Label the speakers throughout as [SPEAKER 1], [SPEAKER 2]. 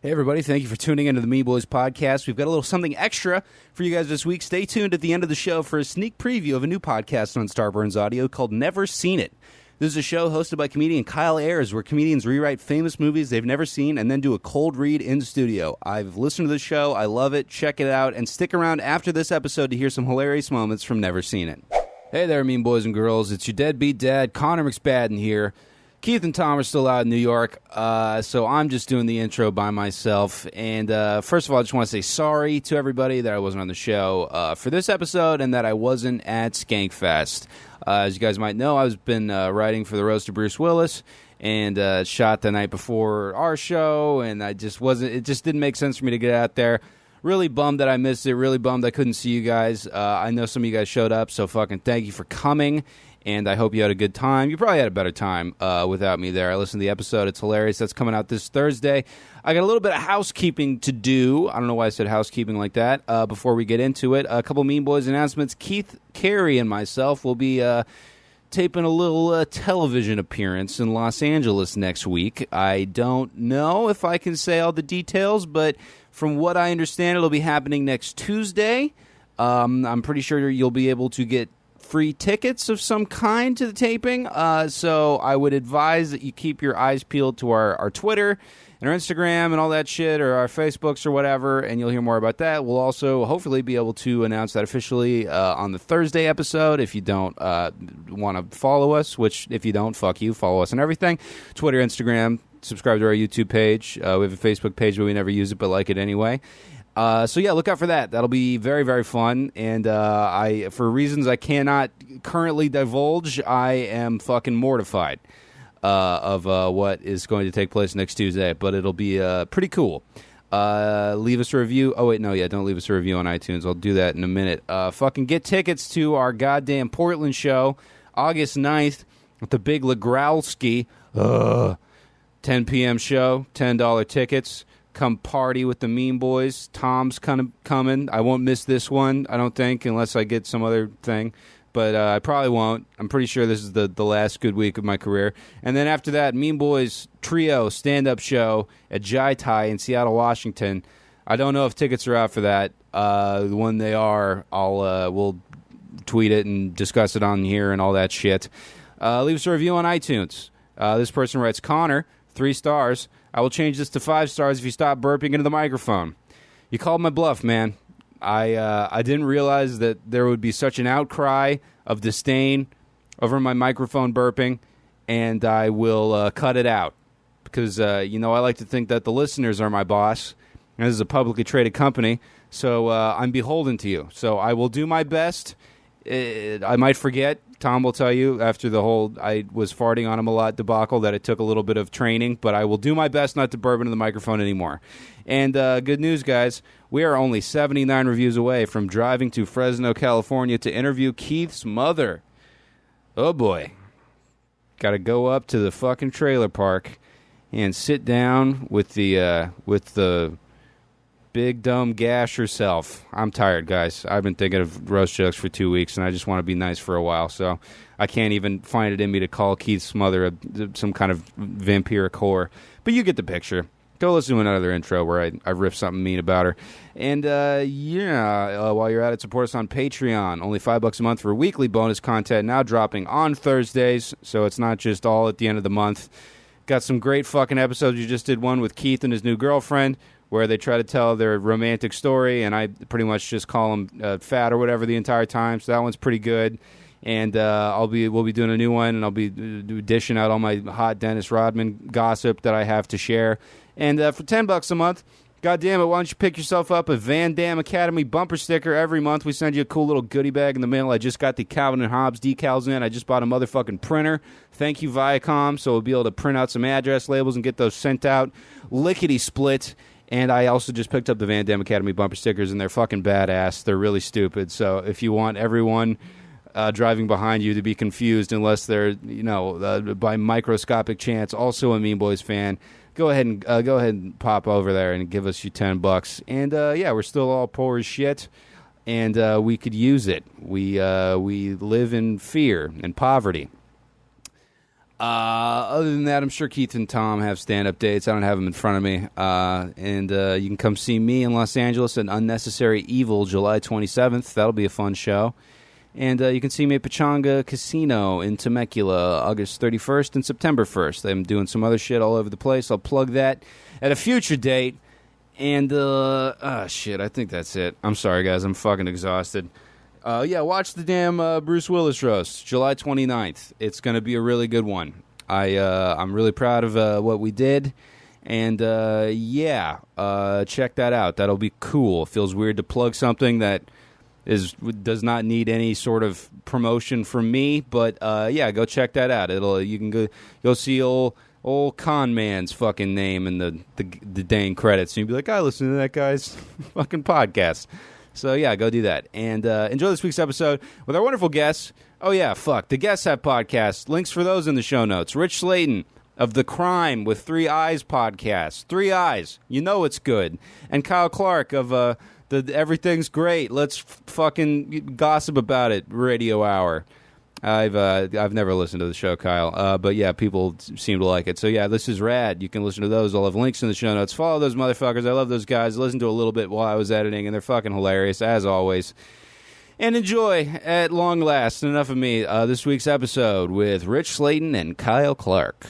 [SPEAKER 1] Hey, everybody. Thank you for tuning into the Me Boys podcast. We've got a little something extra for you guys this week. Stay tuned at the end of the show for a sneak preview of a new podcast on Starburns Audio called Never Seen It. This is a show hosted by comedian Kyle Ayers, where comedians rewrite famous movies they've never seen and then do a cold read in studio. I've listened to the show. I love it. Check it out. And stick around after this episode to hear some hilarious moments from Never Seen It. Hey there, mean boys and girls. It's your deadbeat dad, Connor McSpadden here. Keith and Tom are still out in New York, so I'm just doing the intro by myself. And first of all, I just want to say sorry to everybody that I wasn't on the show for this episode and that I wasn't at Skankfest. As you guys might know, I've been writing for the Roast of Bruce Willis and shot the night before our show, and it just didn't make sense for me to get out there. Really bummed that I missed it. Really bummed I couldn't see you guys. I know some of you guys showed up, so fucking thank you for coming. And I hope you had a good time. You probably had a better time without me there. I listened to the episode. It's hilarious. That's coming out this Thursday. I got a little bit of housekeeping to do. I don't know why I said housekeeping like that. Before we get into it, a couple Mean Boys announcements. Keith, Carey, and myself will be taping a little television appearance in Los Angeles next week. I don't know if I can say all the details, but from what I understand, it'll be happening next Tuesday. I'm pretty sure you'll be able to get free tickets of some kind to the taping, so I would advise that you keep your eyes peeled to our Twitter and our Instagram and all that shit, or our Facebooks or whatever, and you'll hear more about that. We'll also hopefully be able to announce that officially on the Thursday episode. If you don't want to follow us, which if you don't, fuck you, follow us on everything, Twitter, Instagram, subscribe to our YouTube page. We have a Facebook page, but we never use it, but like it anyway. So yeah, look out for that. That'll be very, very fun. And for reasons I cannot currently divulge, I am fucking mortified of what is going to take place next Tuesday. But it'll be pretty cool. Leave us a review. Oh wait, no, yeah, don't leave us a review on iTunes. I'll do that in a minute. Fucking get tickets to our goddamn Portland show, August 9th at the Big Legrowski. 10 p.m. show, $10 tickets. Come party with the Mean Boys. Tom's kind of coming. I won't miss this one, I don't think, unless I get some other thing. But I probably won't. I'm pretty sure this is the last good week of my career. And then after that, Mean Boys Trio stand-up show at Jai Tai in Seattle, Washington. I don't know if tickets are out for that. When they are, we'll tweet it and discuss it on here and all that shit. Leave us a review on iTunes. This person writes, Connor, 3 stars. I will change this to 5 stars if you stop burping into the microphone. You called my bluff, man. I didn't realize that there would be such an outcry of disdain over my microphone burping, and I will cut it out. Because, I like to think that the listeners are my boss, and this is a publicly traded company, so I'm beholden to you. So I will do my best. I might forget. Tom will tell you after the whole I was farting on him a lot debacle that it took a little bit of training, but I will do my best not to burp into the microphone anymore. And good news, guys, we are only 79 reviews away from driving to Fresno, California to interview Keith's mother. Oh boy. Got to go up to the fucking trailer park and sit down with the big dumb gash herself. I'm tired, guys. I've been thinking of roast jokes for 2 weeks, and I just want to be nice for a while, so I can't even find it in me to call Keith's mother some kind of vampiric whore. But you get the picture. Go listen to another intro where I riff something mean about her. And, while you're at it, support us on Patreon. Only $5 a month for weekly bonus content, now dropping on Thursdays, so it's not just all at the end of the month. Got some great fucking episodes. You just did one with Keith and his new girlfriend, where they try to tell their romantic story, and I pretty much just call them fat or whatever the entire time. So that one's pretty good. And we'll be doing a new one, and I'll be dishing out all my hot Dennis Rodman gossip that I have to share. And for $10 a month, God damn it, why don't you pick yourself up a Van Damme Academy bumper sticker every month? We send you a cool little goodie bag in the mail. I just got the Calvin and Hobbes decals in. I just bought a motherfucking printer. Thank you, Viacom. So we'll be able to print out some address labels and get those sent out lickety-split. And I also just picked up the Van Damme Academy bumper stickers, and they're fucking badass. They're really stupid. So if you want everyone driving behind you to be confused, unless they're, by microscopic chance, also a Mean Boys fan, go ahead and pop over there and give us your $10. And we're still all poor as shit, and we could use it. We live in fear and poverty. Other than that, I'm sure Keith and Tom have stand-up dates. I don't have them in front of me. And you can come see me in Los Angeles at Unnecessary Evil, July 27th. That'll be a fun show. And you can see me at Pechanga Casino in Temecula, August 31st and September 1st. I'm doing some other shit all over the place. I'll plug that at a future date. And, shit, I think that's it. I'm sorry, guys. I'm fucking exhausted. Watch the damn Bruce Willis roast, July 29th. It's going to be a really good one. I'm really proud of what we did. And, check that out. That'll be cool. It feels weird to plug something that does not need any sort of promotion from me. But, go check that out. You can go see old con man's fucking name in the dang credits. And you'll be like, I listen to that guy's fucking podcast. So, go do that. And enjoy this week's episode with our wonderful guests. Oh, yeah, the guests have podcasts. Links for those in the show notes. Rich Slaton of the Crime with 3 Eyes podcast. 3 Eyes. You know it's good. And Kyle Clark of the Everything's Great. Let's fucking gossip about it radio hour. I've never listened to the show, Kyle, but people seem to like it. So this is rad. You can listen to those. I'll have links in the show notes. Follow those motherfuckers. I love those guys. Listen to a little bit while I was editing, and they're fucking hilarious as always. And enjoy at long last. Enough of me. This week's episode with Rich Slaton and Kyle Clark.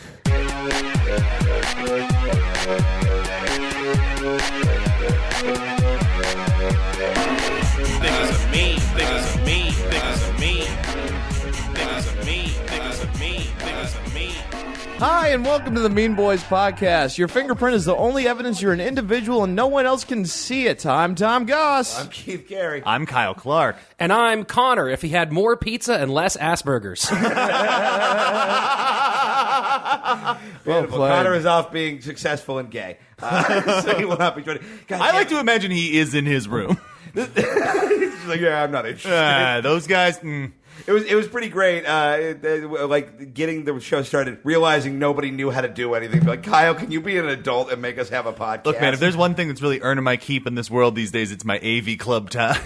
[SPEAKER 2] Hi, and welcome to the Mean Boys Podcast. Your fingerprint is the only evidence you're an individual and no one else can see it. I'm Tom Goss.
[SPEAKER 3] I'm Keith Gary.
[SPEAKER 4] I'm Kyle Clark.
[SPEAKER 5] And I'm Connor, if he had more pizza and less Asperger's.
[SPEAKER 3] Well, Connor is off being successful and gay. So he will not be joining.
[SPEAKER 4] I like to imagine he is in his room.
[SPEAKER 3] He's like, I'm not interested.
[SPEAKER 4] Those guys...
[SPEAKER 3] It was pretty great, like getting the show started, realizing nobody knew how to do anything. Like, Kyle, can you be an adult and make us have a podcast?
[SPEAKER 4] Look, man, if there's one thing that's really earning my keep in this world these days, it's my AV Club ties.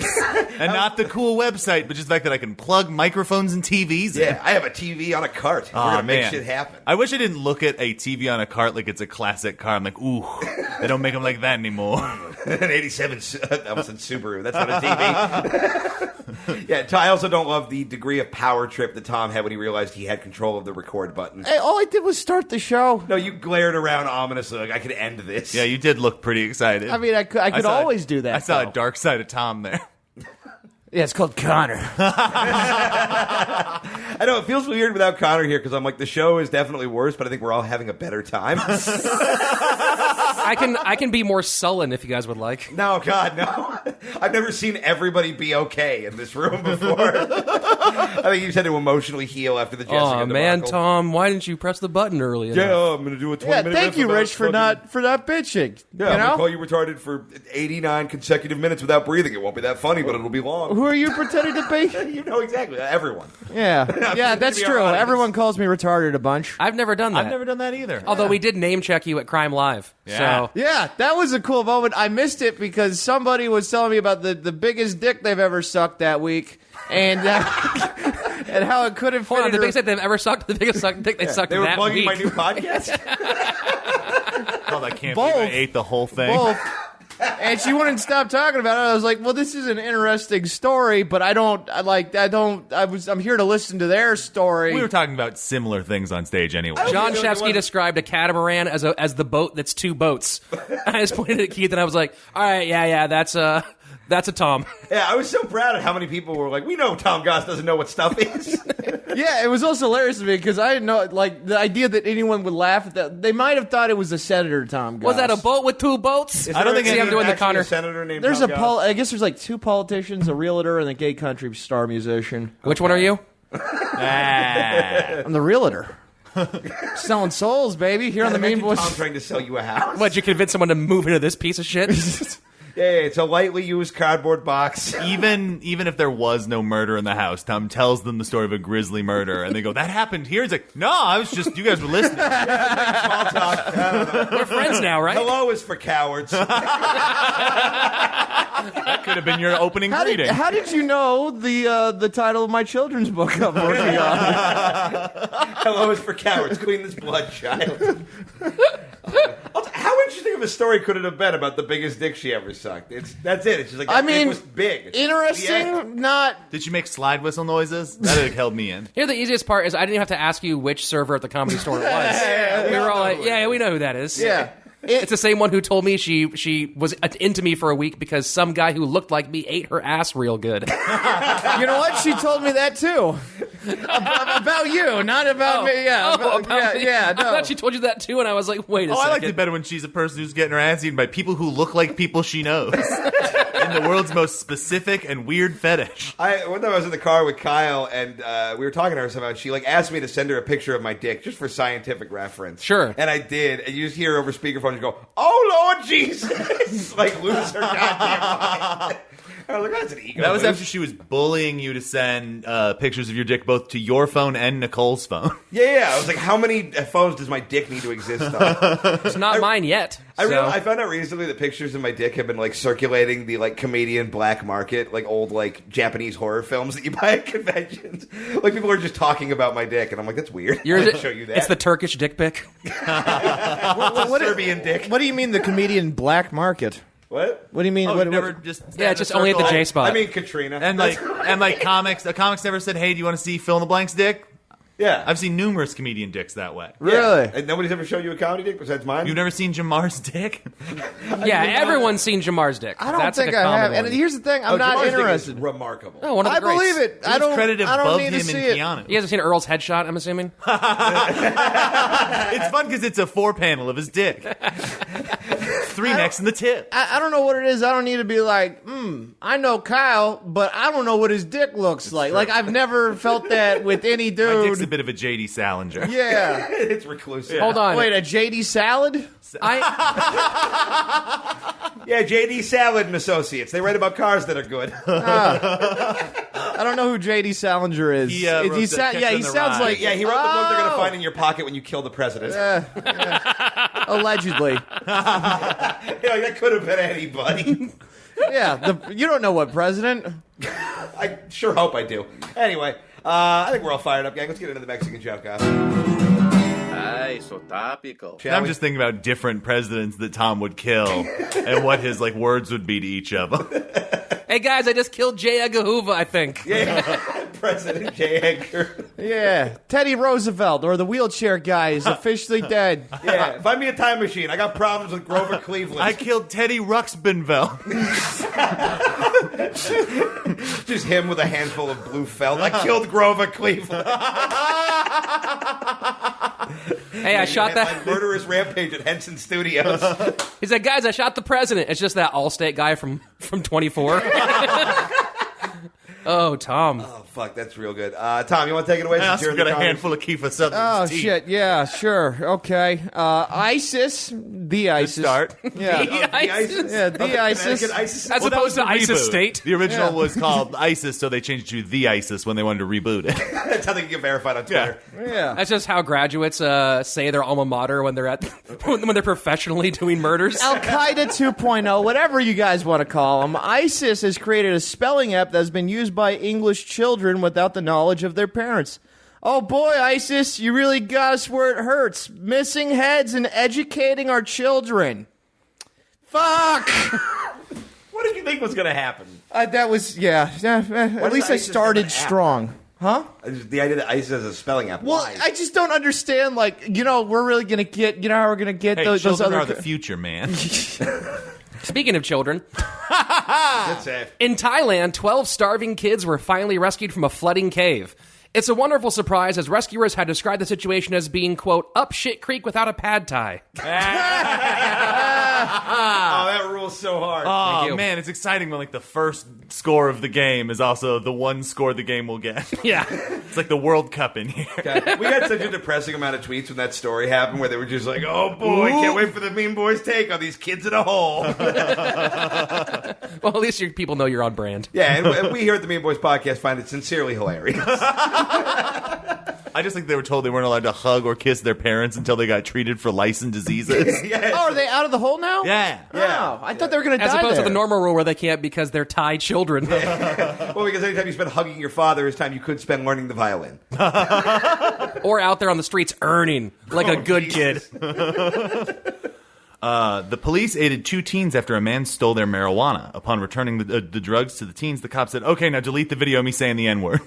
[SPEAKER 4] And not the cool website, but just the fact that I can plug microphones and TVs in.
[SPEAKER 3] Yeah, I have a TV on a cart. We're going to make shit happen.
[SPEAKER 4] I wish I didn't look at a TV on a cart like it's a classic car. I'm like, ooh, they don't make them like that anymore.
[SPEAKER 3] An 87, I almost said Subaru. That's not a TV. Yeah, I also don't love the degree of power trip that Tom had when he realized he had control of the record button.
[SPEAKER 2] Hey, all I did was start the show.
[SPEAKER 3] No, you glared around ominously like I could end this.
[SPEAKER 4] Yeah, you did look pretty excited.
[SPEAKER 2] I mean, I could always do that.
[SPEAKER 4] I saw a dark side of Tom there.
[SPEAKER 2] Yeah, it's called Connor.
[SPEAKER 3] I know, it feels weird without Connor here because I'm like, the show is definitely worse, but I think we're all having a better time.
[SPEAKER 5] I can be more sullen if you guys would like.
[SPEAKER 3] No, God, no. I've never seen everybody be okay in this room before. I think you had to emotionally heal after the Jessica debacle.
[SPEAKER 5] Man, Tom, why didn't you press the button early enough?
[SPEAKER 3] Yeah, I'm going to do a 20-minute
[SPEAKER 2] thank you, Rich, for not bitching.
[SPEAKER 3] Yeah, I'm going to call you retarded for 89 consecutive minutes without breathing. It won't be that funny, but it'll be long.
[SPEAKER 2] Who are you pretending to be?
[SPEAKER 3] You know exactly. Everyone.
[SPEAKER 2] Yeah, that's true. Everyone calls me retarded a bunch.
[SPEAKER 5] I've never done that.
[SPEAKER 4] I've never done that either.
[SPEAKER 5] Although we did name check you at Crime Live.
[SPEAKER 4] Yeah.
[SPEAKER 5] So.
[SPEAKER 2] Yeah, that was a cool moment. I missed it because somebody was telling me about the biggest dick they've ever sucked that week. And and how it couldn't fit.
[SPEAKER 5] Hold on, the biggest dick they've ever sucked, the biggest dick they sucked
[SPEAKER 3] They were
[SPEAKER 5] that
[SPEAKER 3] plugging
[SPEAKER 5] week.
[SPEAKER 3] my new podcast?
[SPEAKER 4] Oh, I can't believe I ate the whole thing.
[SPEAKER 2] Both. And she wouldn't stop talking about it. I was like, "Well, this is an interesting story, but I'm here to listen to their story."
[SPEAKER 4] We were talking about similar things on stage anyway.
[SPEAKER 5] John Shefsky described a catamaran as the boat that's two boats. I just pointed at Keith and I was like, "All right, yeah, that's a Tom."
[SPEAKER 3] Yeah, I was so proud of how many people were like, we know Tom Goss doesn't know what stuff is.
[SPEAKER 2] Yeah, it was also hilarious to me because I didn't know, like, the idea that anyone would laugh at that. They might have thought it was a senator, Tom Goss.
[SPEAKER 5] Was that a boat with two boats?
[SPEAKER 3] I don't think
[SPEAKER 5] I'm doing the Connor.
[SPEAKER 3] A senator named
[SPEAKER 2] There's
[SPEAKER 3] Tom Goss?
[SPEAKER 2] I guess there's like two politicians, a realtor, and a gay country star musician.
[SPEAKER 5] Which one are you?
[SPEAKER 2] I'm the realtor. Selling souls, baby, here on the Mean Boys.
[SPEAKER 3] Tom trying to sell you a house.
[SPEAKER 5] What, you convince someone to move into this piece of shit?
[SPEAKER 3] Yeah, it's a lightly used cardboard box.
[SPEAKER 4] Even if there was no murder in the house, Tom tells them the story of a grisly murder, and they go, "That happened here." He's like, "No, I was just, you guys were listening."
[SPEAKER 3] Small talk.
[SPEAKER 5] We're friends now, right?
[SPEAKER 3] Hello is for cowards.
[SPEAKER 4] That could have been your opening greeting.
[SPEAKER 2] How did you know the title of my children's book I'm working on?
[SPEAKER 3] Hello is for cowards. Clean this blood, child. How interesting of a story could it have been about the biggest dick she ever sucked? That's it. It's just like that dick was big.
[SPEAKER 2] Interesting.
[SPEAKER 3] Yeah.
[SPEAKER 2] Not.
[SPEAKER 4] Did you make slide whistle noises? That would have held me in.
[SPEAKER 5] Here, the easiest part is I didn't even have to ask you which server at the Comedy Store it was. We were all like, yeah, we know who that is.
[SPEAKER 2] Yeah.
[SPEAKER 5] It's the same one who told me she was into me for a week because some guy who looked like me ate her ass real good.
[SPEAKER 2] You know what? She told me that too. About you, not about me. Yeah,
[SPEAKER 5] about me.
[SPEAKER 2] yeah. No.
[SPEAKER 5] I thought she told you that too, and I was like, wait a
[SPEAKER 4] Oh,
[SPEAKER 5] second.
[SPEAKER 4] I liked it better when she's a person who's getting her ass eaten by people who look like people she knows. In the world's most specific and weird fetish.
[SPEAKER 3] One time I was in the car with Kyle, and we were talking to her somehow, and she asked me to send her a picture of my dick just for scientific reference.
[SPEAKER 5] Sure.
[SPEAKER 3] And I did, and you just hear over speakerphone, you go, "Oh Lord Jesus!" lose her goddamn mind. I was like, that's an ego.
[SPEAKER 4] That was
[SPEAKER 3] move.
[SPEAKER 4] after she was bullying you to send pictures of your dick both to your phone and Nicole's phone.
[SPEAKER 3] Yeah. I was like, how many phones does my dick need to exist on?
[SPEAKER 5] It's not mine yet.
[SPEAKER 3] I found out recently that pictures of my dick have been circulating the comedian black market, old Japanese horror films that you buy at conventions. People are just talking about my dick, and I'm like, that's weird. I didn't show you that.
[SPEAKER 5] It's the Turkish dick pic.
[SPEAKER 3] Serbian dick.
[SPEAKER 2] What do you mean the comedian black market?
[SPEAKER 3] What?
[SPEAKER 2] What do you mean?
[SPEAKER 4] Oh,
[SPEAKER 2] what,
[SPEAKER 4] never
[SPEAKER 2] what-
[SPEAKER 4] just
[SPEAKER 5] Yeah, just only at the J spot.
[SPEAKER 3] I mean Katrina.
[SPEAKER 4] And comics. The comics never said, "Hey, do you want to see fill in the blank's dick?"
[SPEAKER 3] yeah.
[SPEAKER 4] I've seen numerous comedian dicks that way.
[SPEAKER 2] Really?
[SPEAKER 3] And nobody's ever shown you a comedy dick besides mine?
[SPEAKER 4] You've never seen Jamar's dick?
[SPEAKER 5] Yeah, everyone's seen Jamar's dick.
[SPEAKER 2] I don't
[SPEAKER 5] That's
[SPEAKER 2] think
[SPEAKER 5] a
[SPEAKER 2] I
[SPEAKER 5] common
[SPEAKER 2] have.
[SPEAKER 5] one.
[SPEAKER 2] And here's the thing: I'm not
[SPEAKER 3] Jamar's dick is
[SPEAKER 2] interested.
[SPEAKER 3] remarkable.
[SPEAKER 5] Oh, one of the
[SPEAKER 2] I
[SPEAKER 5] greats.
[SPEAKER 2] believe it.
[SPEAKER 4] It was credited
[SPEAKER 2] I don't
[SPEAKER 4] above
[SPEAKER 2] need to
[SPEAKER 4] him
[SPEAKER 2] see
[SPEAKER 4] and
[SPEAKER 2] it.
[SPEAKER 4] Keanu.
[SPEAKER 5] You guys have seen Earl's headshot, I'm assuming?
[SPEAKER 4] It's fun because it's a 4-panel of his dick. 3 necks in the tip.
[SPEAKER 2] I don't know what it is. I don't need to be like, I know Kyle, but I don't know what his dick looks like. Like, I've never felt that with any
[SPEAKER 4] My dick's a
[SPEAKER 2] dude.
[SPEAKER 4] bit of a J.D. Salinger.
[SPEAKER 2] Yeah.
[SPEAKER 3] It's reclusive.
[SPEAKER 5] Hold on.
[SPEAKER 2] Wait, a JD salad?
[SPEAKER 3] Yeah, J.D. Salad and Associates. They write about cars that are good.
[SPEAKER 2] I don't know who JD Salinger is.
[SPEAKER 4] He, wrote the Catch
[SPEAKER 2] yeah,
[SPEAKER 4] on
[SPEAKER 2] he
[SPEAKER 4] the
[SPEAKER 2] sounds
[SPEAKER 4] Ride.
[SPEAKER 2] like
[SPEAKER 3] Yeah, he wrote the book they're going to find in your pocket when you kill the president.
[SPEAKER 2] allegedly.
[SPEAKER 3] That could have been anybody.
[SPEAKER 2] Yeah, you don't know what president.
[SPEAKER 3] I sure hope I do. Anyway, I think we're all fired up, gang. Let's get into the Mexican joke, guys.
[SPEAKER 6] Ay, so topical.
[SPEAKER 4] I'm just thinking about different presidents that Tom would kill and what his words would be to each of them.
[SPEAKER 5] Hey, guys, I just killed J. Edgar Hoover, I think.
[SPEAKER 3] Yeah, President J. Edgar.
[SPEAKER 2] Yeah, Teddy Roosevelt or the wheelchair guy is officially dead.
[SPEAKER 3] Yeah, find me a time machine. I got problems with Grover Cleveland.
[SPEAKER 4] I killed Teddy Ruxpinville.
[SPEAKER 3] Just him with a handful of blue felt. I killed Grover Cleveland.
[SPEAKER 5] Hey, I shot that.
[SPEAKER 3] My murderous rampage at Henson Studios.
[SPEAKER 5] He said, guys, I shot the president. It's just that Allstate guy from 24. Oh, Tom.
[SPEAKER 3] Oh, fuck, that's real good. Tom, you want to take it away?
[SPEAKER 4] I
[SPEAKER 3] since
[SPEAKER 4] also
[SPEAKER 3] you're in
[SPEAKER 4] got
[SPEAKER 3] the
[SPEAKER 4] a
[SPEAKER 3] comedy-
[SPEAKER 4] handful of Kiefer Sutherland's
[SPEAKER 2] Oh
[SPEAKER 4] teeth.
[SPEAKER 2] shit! Yeah, sure. Okay. ISIS, the ISIS.
[SPEAKER 4] Start.
[SPEAKER 2] Yeah.
[SPEAKER 5] The ISIS.
[SPEAKER 2] Yeah, the ISIS.
[SPEAKER 3] Connecticut ISIS.
[SPEAKER 5] As
[SPEAKER 4] Well, that
[SPEAKER 5] opposed
[SPEAKER 4] was
[SPEAKER 5] to
[SPEAKER 4] the
[SPEAKER 5] ISIS
[SPEAKER 4] reboot.
[SPEAKER 5] State.
[SPEAKER 4] The original
[SPEAKER 2] Yeah.
[SPEAKER 4] was called ISIS, so they changed it to the ISIS when they wanted to reboot it.
[SPEAKER 3] That's how they can get verified on Twitter.
[SPEAKER 2] Yeah.
[SPEAKER 5] That's just how graduates say their alma mater when they're when they're professionally doing murders.
[SPEAKER 2] Al Qaeda 2.0, whatever you guys want to call them, ISIS has created a spelling app that's been used by English children without the knowledge of their parents. Oh boy, ISIS, you really got us where it hurts. Missing heads and educating our children. Fuck!
[SPEAKER 3] What did you think was going to happen?
[SPEAKER 2] That was, yeah. At least I
[SPEAKER 3] ISIS
[SPEAKER 2] started
[SPEAKER 3] have an app?
[SPEAKER 2] strong. Huh?
[SPEAKER 3] The idea that ISIS has a spelling app.
[SPEAKER 2] Well,
[SPEAKER 3] Why?
[SPEAKER 2] I just don't understand, we're really going to get, how we're going to get
[SPEAKER 4] Hey,
[SPEAKER 2] those
[SPEAKER 4] children
[SPEAKER 2] other...
[SPEAKER 4] are the future, man.
[SPEAKER 5] Speaking of children,
[SPEAKER 3] That's it.
[SPEAKER 5] in Thailand, 12 starving kids were finally rescued from a flooding cave. It's a wonderful surprise as rescuers had described the situation as being, quote, up shit creek without a pad thai.
[SPEAKER 3] Oh, that rules so hard.
[SPEAKER 4] Oh,
[SPEAKER 5] you.
[SPEAKER 4] man, it's exciting when, the first score of the game is also the one score the game will get.
[SPEAKER 5] Yeah.
[SPEAKER 4] It's like the World Cup in here.
[SPEAKER 3] Okay. We got such a depressing amount of tweets when that story happened where they were just like, oh boy, can't wait for the Mean Boys take on these kids in a hole.
[SPEAKER 5] Well, at least people know you're on brand.
[SPEAKER 3] Yeah, and we here at the Mean Boys podcast find it sincerely hilarious.
[SPEAKER 4] I just think they were told they weren't allowed to hug or kiss their parents until they got treated for lice and diseases.
[SPEAKER 3] Yeah.
[SPEAKER 2] Oh, are they out of the hole now?
[SPEAKER 4] Yeah.
[SPEAKER 2] Oh, I thought they were going to die
[SPEAKER 5] As opposed
[SPEAKER 2] there.
[SPEAKER 5] to the normal rule where they can't because they're Thai children.
[SPEAKER 3] Well, because anytime you spend hugging your father is time you could spend learning the violin.
[SPEAKER 5] Or out there on the streets earning like a good
[SPEAKER 3] Jesus.
[SPEAKER 5] kid.
[SPEAKER 4] The police aided 2 teens after a man stole their marijuana. Upon returning the drugs to the teens, the cop said, "Okay, now delete the video of me saying the N-word."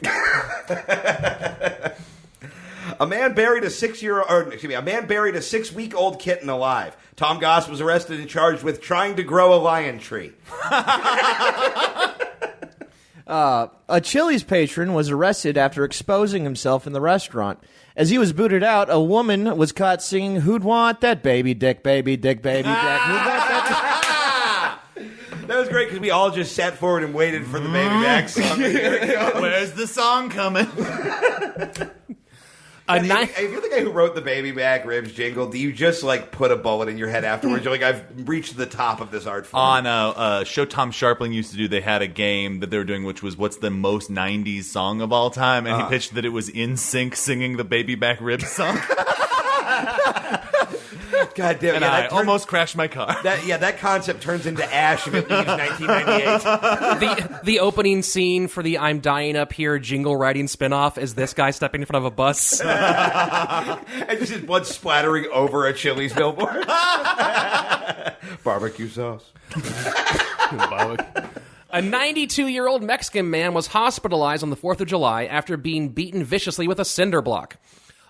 [SPEAKER 3] A man buried a 6-week-old kitten alive. Tom Goss was arrested and charged with trying to grow a lion tree.
[SPEAKER 2] A Chili's patron was arrested after exposing himself in the restaurant. As he was booted out, a woman was caught singing, "Who'd want that baby dick, baby dick, baby dick? Who'd want that?"
[SPEAKER 3] That was great because we all just sat forward and waited for the baby back song.
[SPEAKER 4] Where's the song coming?
[SPEAKER 3] If you're the guy who wrote the baby back ribs jingle, do you just like put a bullet in your head afterwards? You're like, I've reached the top of this art form.
[SPEAKER 4] On a show Tom Sharpling used to do, they had a game that they were doing, which was what's the most 90s song of all time, and he pitched that it was NSYNC singing the baby back ribs song.
[SPEAKER 3] God damn,
[SPEAKER 4] And I almost crashed my car.
[SPEAKER 3] That concept turns into Ash if it leaves 1998.
[SPEAKER 5] The opening scene for the I'm Dying Up Here jingle writing spinoff is this guy stepping in front of a bus.
[SPEAKER 3] And just his blood splattering over a Chili's billboard. Barbecue sauce.
[SPEAKER 5] A 92-year-old Mexican man was hospitalized on the 4th of July after being beaten viciously with a cinder block.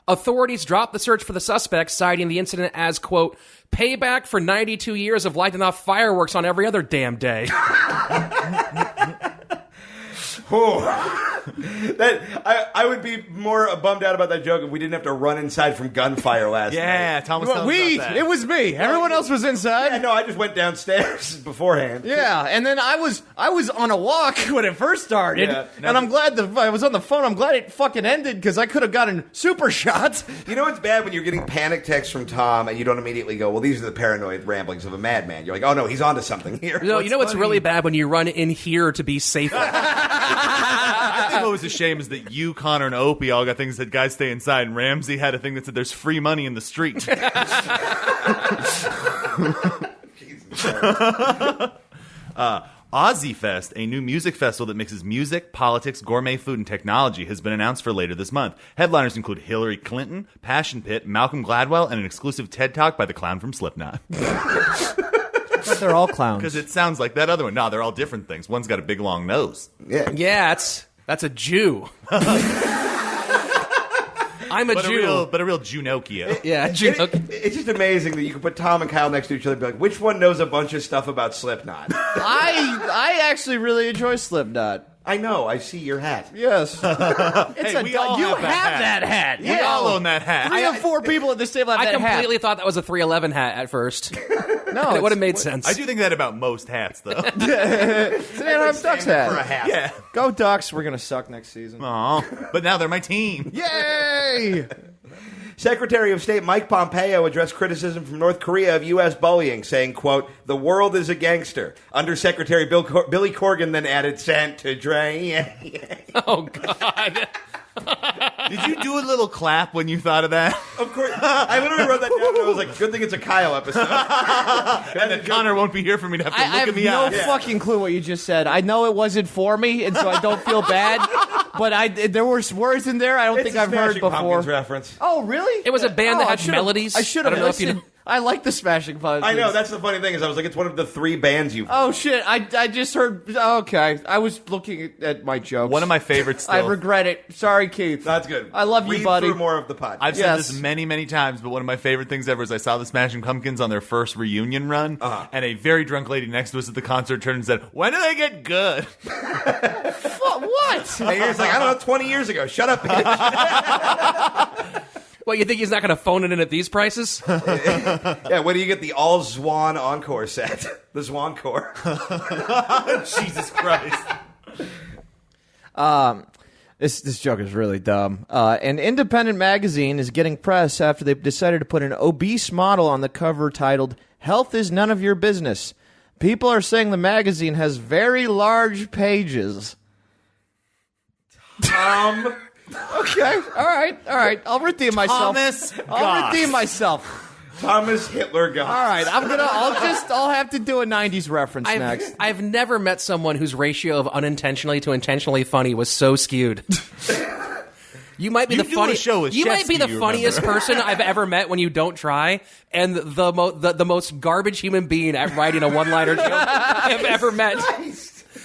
[SPEAKER 5] Authorities dropped the search for the suspect, citing the incident as, quote, payback for 92 years of lighting off fireworks on every other damn day.
[SPEAKER 3] I would be more bummed out about that joke if we didn't have to run inside from gunfire last night.
[SPEAKER 4] Yeah, Thomas. Tell us about that.
[SPEAKER 2] It was me. Everyone else was inside.
[SPEAKER 3] Yeah, no, I just went downstairs beforehand.
[SPEAKER 2] Yeah, and then I was on a walk when it first started,
[SPEAKER 3] Yeah.
[SPEAKER 2] and I'm glad I was on the phone. I'm glad it fucking ended because I could have gotten super shots.
[SPEAKER 3] You know what's bad when you're getting panic texts from Tom and you don't immediately go, well, these are the paranoid ramblings of a madman. You're like, oh no, he's onto something here.
[SPEAKER 5] No, you know what's really bad when you run in here to be safer.
[SPEAKER 4] I think what was a shame is that you, Connor, and Opie all got things that guys stay inside, and Ramsey had a thing that said there's free money in the street. Aussie Fest, a new music festival that mixes music, politics, gourmet food, and technology, has been announced for later this month. Headliners include Hillary Clinton, Passion Pit, Malcolm Gladwell, and an exclusive TED Talk by the clown from Slipknot.
[SPEAKER 2] But they're all clowns.
[SPEAKER 4] Because it sounds like that other one. No, they're all different things. One's got a big long nose.
[SPEAKER 5] Yeah, that's a Jew. I'm a Jew.
[SPEAKER 4] But a real Junocchio.
[SPEAKER 5] Yeah, Jew.
[SPEAKER 3] It's just amazing that you can put Tom and Kyle next to each other and be like, which one knows a bunch of stuff about Slipknot?
[SPEAKER 2] I actually really enjoy Slipknot.
[SPEAKER 3] I know. I see your hat.
[SPEAKER 2] Yes.
[SPEAKER 4] Hey, we all
[SPEAKER 2] you
[SPEAKER 4] have
[SPEAKER 2] have that hat.
[SPEAKER 4] We all own that hat.
[SPEAKER 2] 3 of 4 people at this table have
[SPEAKER 5] I
[SPEAKER 2] that hat.
[SPEAKER 5] completely thought that was a 311 hat at first.
[SPEAKER 2] No,
[SPEAKER 5] It would have made sense.
[SPEAKER 4] I do think that about most hats, though.
[SPEAKER 2] It's an Anaheim Ducks
[SPEAKER 3] For a
[SPEAKER 2] hat.
[SPEAKER 3] hat.
[SPEAKER 4] Yeah.
[SPEAKER 2] Go Ducks. We're going to suck next season.
[SPEAKER 4] Aw. But now they're my team.
[SPEAKER 2] Yay!
[SPEAKER 3] Secretary of State Mike Pompeo addressed criticism from North Korea of U.S. bullying, saying, quote, the world is a gangster. Undersecretary Billy Corgan then added, Santa Dre.
[SPEAKER 5] Oh, God.
[SPEAKER 4] Did you do a little clap when you thought of that?
[SPEAKER 3] Of course. I literally wrote that down and I was like, good thing it's a Kyle episode.
[SPEAKER 4] And then Connor won't be here for me to have to
[SPEAKER 2] I
[SPEAKER 4] look
[SPEAKER 2] have
[SPEAKER 4] in the
[SPEAKER 2] no
[SPEAKER 4] eye.
[SPEAKER 2] fucking clue what you just said. I know it wasn't for me, and so I don't feel bad. But there were words in there I don't think I've heard before.
[SPEAKER 3] Pumpkins reference.
[SPEAKER 2] Oh, really?
[SPEAKER 5] It was a band that
[SPEAKER 2] I
[SPEAKER 5] had
[SPEAKER 2] should've-
[SPEAKER 5] melodies.
[SPEAKER 2] I should
[SPEAKER 5] I
[SPEAKER 2] have
[SPEAKER 5] don't know if you
[SPEAKER 2] listened.
[SPEAKER 5] know.
[SPEAKER 2] I like the Smashing Pumpkins.
[SPEAKER 3] I know, that's the funny thing is I was like, it's one of the 3 bands you've
[SPEAKER 2] Oh, shit. I just heard... Okay. I was looking at my jokes.
[SPEAKER 4] One of my favorites
[SPEAKER 2] I
[SPEAKER 4] still.
[SPEAKER 2] regret it. Sorry, Keith.
[SPEAKER 3] That's good.
[SPEAKER 2] I love you,
[SPEAKER 3] Read
[SPEAKER 2] buddy.
[SPEAKER 3] through more of the pod.
[SPEAKER 4] I've said
[SPEAKER 2] Yes.
[SPEAKER 4] this many, many times, but one of my favorite things ever is I saw the Smashing Pumpkins on their first reunion run, and a very drunk lady next to us at the concert turned and said, when do they get good?
[SPEAKER 2] What?
[SPEAKER 3] And you're just like, I don't know, 20 years ago. Shut up, bitch.
[SPEAKER 5] What, you think he's not going to phone it in at these prices?
[SPEAKER 3] Yeah, when do you get the all Zwan encore set? The Zwan core.
[SPEAKER 4] Jesus Christ.
[SPEAKER 2] This joke is really dumb. An independent magazine is getting press after they've decided to put an obese model on the cover titled, Health is None of Your Business. People are saying the magazine has very large pages.
[SPEAKER 3] Tom,
[SPEAKER 2] Okay. All right. I'll redeem myself. I'll redeem myself.
[SPEAKER 3] Thomas Hitler Goss.
[SPEAKER 2] All right. I'll have to do a 90s reference next.
[SPEAKER 5] I've never met someone whose ratio of unintentionally to intentionally funny was so skewed. You might be
[SPEAKER 4] You
[SPEAKER 5] the
[SPEAKER 4] do a
[SPEAKER 5] funniest.
[SPEAKER 4] show with
[SPEAKER 5] You might be
[SPEAKER 4] Shefsky,
[SPEAKER 5] the
[SPEAKER 4] you
[SPEAKER 5] funniest
[SPEAKER 4] remember.
[SPEAKER 5] person I've ever met when you don't try, and the most garbage human being at writing a one-liner joke I've ever met.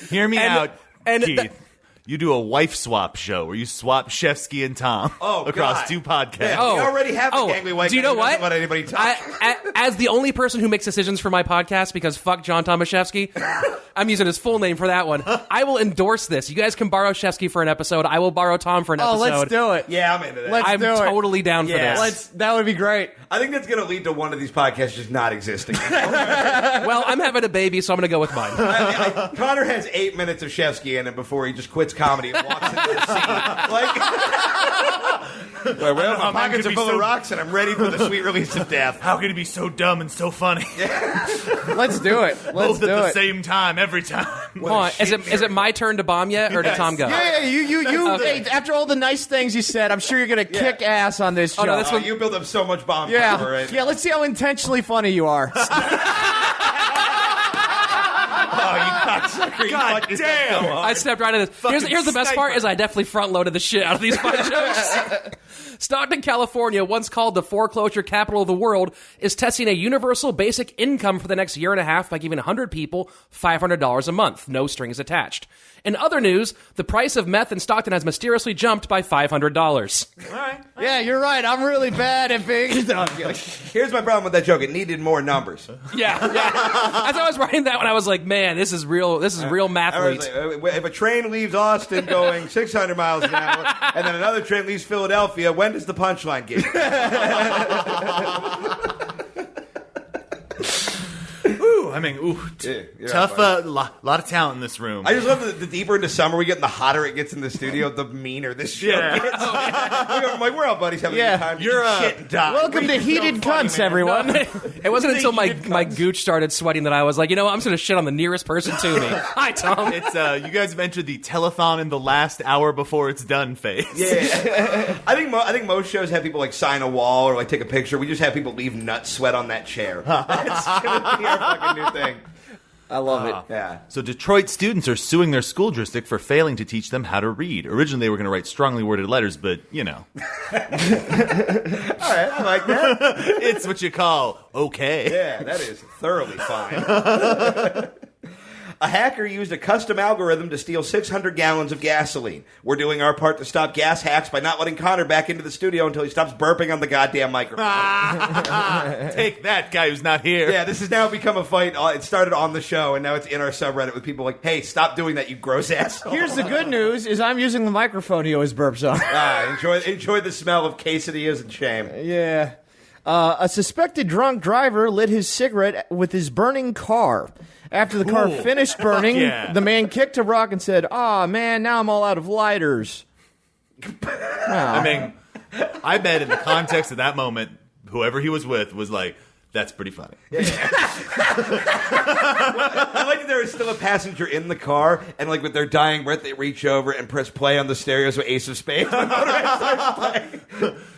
[SPEAKER 4] Hear me out,
[SPEAKER 5] and
[SPEAKER 4] Keith. You do a wife swap show where you swap Shefsky and Tom across
[SPEAKER 3] God.
[SPEAKER 4] 2 podcasts.
[SPEAKER 3] Yeah, we already have a gangly white
[SPEAKER 5] do you
[SPEAKER 3] guy
[SPEAKER 5] know
[SPEAKER 3] who
[SPEAKER 5] what?
[SPEAKER 3] doesn't let anybody talk.
[SPEAKER 5] As the only person who makes decisions for my podcast, because fuck John Tomaszewski, I'm using his full name for that one. I will endorse this. You guys can borrow Shefsky for an episode. I will borrow Tom for an episode.
[SPEAKER 2] Let's do it.
[SPEAKER 3] Yeah, I'm into that.
[SPEAKER 2] Let's
[SPEAKER 5] I'm
[SPEAKER 2] do it.
[SPEAKER 5] totally down for
[SPEAKER 3] Yeah.
[SPEAKER 5] this.
[SPEAKER 2] That would be great.
[SPEAKER 3] I think that's going to lead to one of these podcasts just not existing.
[SPEAKER 5] Well, I'm having a baby, so I'm going to go with mine.
[SPEAKER 3] Connor has 8 minutes of Shefsky in it before he just quits comedy and walks into the scene. Like, well, my
[SPEAKER 4] how man
[SPEAKER 3] pockets
[SPEAKER 4] could
[SPEAKER 3] are
[SPEAKER 4] be
[SPEAKER 3] full
[SPEAKER 4] so-
[SPEAKER 3] of rocks and I'm ready for the sweet release of death.
[SPEAKER 4] How could it be so dumb and so funny?
[SPEAKER 2] Let's do it. Let's
[SPEAKER 4] Both
[SPEAKER 2] do
[SPEAKER 4] at the
[SPEAKER 2] it.
[SPEAKER 4] same time, every time.
[SPEAKER 5] Hold on. Is it my turn to bomb yet, or did Tom go?
[SPEAKER 2] Yeah, you. Hey, after all the nice things you said, I'm sure you're gonna kick ass on this show.
[SPEAKER 5] no, this one-
[SPEAKER 3] You build up so much bomb
[SPEAKER 2] yeah,
[SPEAKER 3] cover right
[SPEAKER 2] yeah. Let's see how intentionally funny you are.
[SPEAKER 3] Oh, you cocksucker. You
[SPEAKER 4] God
[SPEAKER 3] fucked yourself
[SPEAKER 4] damn.
[SPEAKER 3] so hard.
[SPEAKER 5] I stepped right in this. Here's the best part: is I definitely front loaded the shit out of these 5 jokes. Stockton, California, once called the foreclosure capital of the world, is testing a universal basic income for the next year and a half by giving 100 people $500 a month, no strings attached. In other news, the price of meth in Stockton has mysteriously jumped by $500.
[SPEAKER 4] All right.
[SPEAKER 2] Yeah, you're right. I'm really bad at being.
[SPEAKER 3] Here's my problem with that joke. It needed more numbers.
[SPEAKER 5] Yeah. As I was writing that one, I was like, man, this is real math.
[SPEAKER 3] I was like, if a train leaves Austin going 600 miles an hour and then another train leaves Philadelphia, when does the punchline get?
[SPEAKER 4] Ooh, I mean,
[SPEAKER 3] you're
[SPEAKER 4] tough.
[SPEAKER 3] right,
[SPEAKER 4] Lot of talent in this room.
[SPEAKER 3] I just love the deeper into summer we get and the hotter it gets in the studio, the meaner this show
[SPEAKER 4] Yeah.
[SPEAKER 3] gets. I'm like, we're all buddies having
[SPEAKER 2] Yeah.
[SPEAKER 3] a good time.
[SPEAKER 4] You're,
[SPEAKER 3] Eat shit and die.
[SPEAKER 2] Welcome to
[SPEAKER 3] You're
[SPEAKER 2] Heated
[SPEAKER 3] so funny,
[SPEAKER 2] Cunts,
[SPEAKER 3] man.
[SPEAKER 2] everyone.
[SPEAKER 5] It wasn't until my gooch started sweating that I was like, you know what, I'm just going to shit on the nearest person to me. Hi, Tom.
[SPEAKER 4] It's you guys have entered the telethon in the last hour before it's done phase.
[SPEAKER 3] Yeah, I think most shows have people like sign a wall or like take a picture. We just have people leave nut sweat on that chair. That's gonna be our fucking new thing.
[SPEAKER 2] I love it.
[SPEAKER 3] Yeah.
[SPEAKER 4] So Detroit students are suing their school district for failing to teach them how to read. Originally, they were going to write strongly worded letters, but, you know.
[SPEAKER 3] All right, I like that.
[SPEAKER 4] It's what you call okay.
[SPEAKER 3] Yeah, that is thoroughly fine. A hacker used a custom algorithm to steal 600 gallons of gasoline. We're doing our part to stop gas hacks by not letting Connor back into the studio until he stops burping on the goddamn microphone.
[SPEAKER 4] Take that, guy who's not here.
[SPEAKER 3] Yeah, this has now become a fight. It started on the show, and now it's in our subreddit with people like, hey, stop doing that, you gross asshole.
[SPEAKER 2] Here's the good news: is I'm using the microphone he always burps on.
[SPEAKER 3] Enjoy the smell of quesadillas and shame.
[SPEAKER 2] Yeah. A suspected drunk driver lit his cigarette with his burning car. After the car finished burning,
[SPEAKER 4] yeah.
[SPEAKER 2] the man kicked a rock and said, "Aw, man, now I'm all out of lighters."
[SPEAKER 4] I mean, I bet in the context of that moment, whoever he was with was like, that's pretty funny.
[SPEAKER 3] I like that there is still a passenger in the car, and like with their dying breath, they reach over and press play on the stereo so Ace of Spades.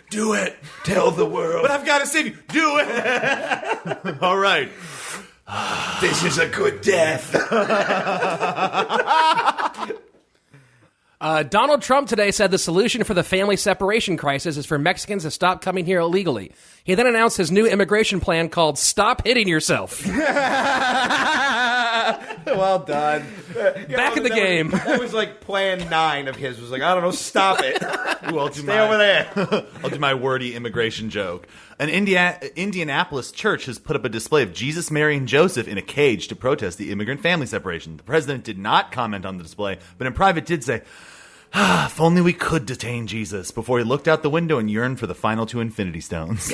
[SPEAKER 4] Do it.
[SPEAKER 3] Tell the world.
[SPEAKER 4] But I've got to save you. Do it. All right.
[SPEAKER 3] This is a good death.
[SPEAKER 5] Donald Trump today said the solution for the family separation crisis is for Mexicans to stop coming here illegally. He then announced his new immigration plan called Stop Hitting Yourself.
[SPEAKER 2] Well done.
[SPEAKER 5] Back in the game.
[SPEAKER 3] That was like plan 9 of his. Was like, I don't know, stop it.
[SPEAKER 4] Ooh, I'll do
[SPEAKER 3] Stay over there.
[SPEAKER 4] I'll do my wordy immigration joke. An Indianapolis church has put up a display of Jesus, Mary, and Joseph in a cage to protest the immigrant family separation. The president did not comment on the display, but in private did say, if only we could detain Jesus, before he looked out the window and yearned for the final 2 Infinity Stones.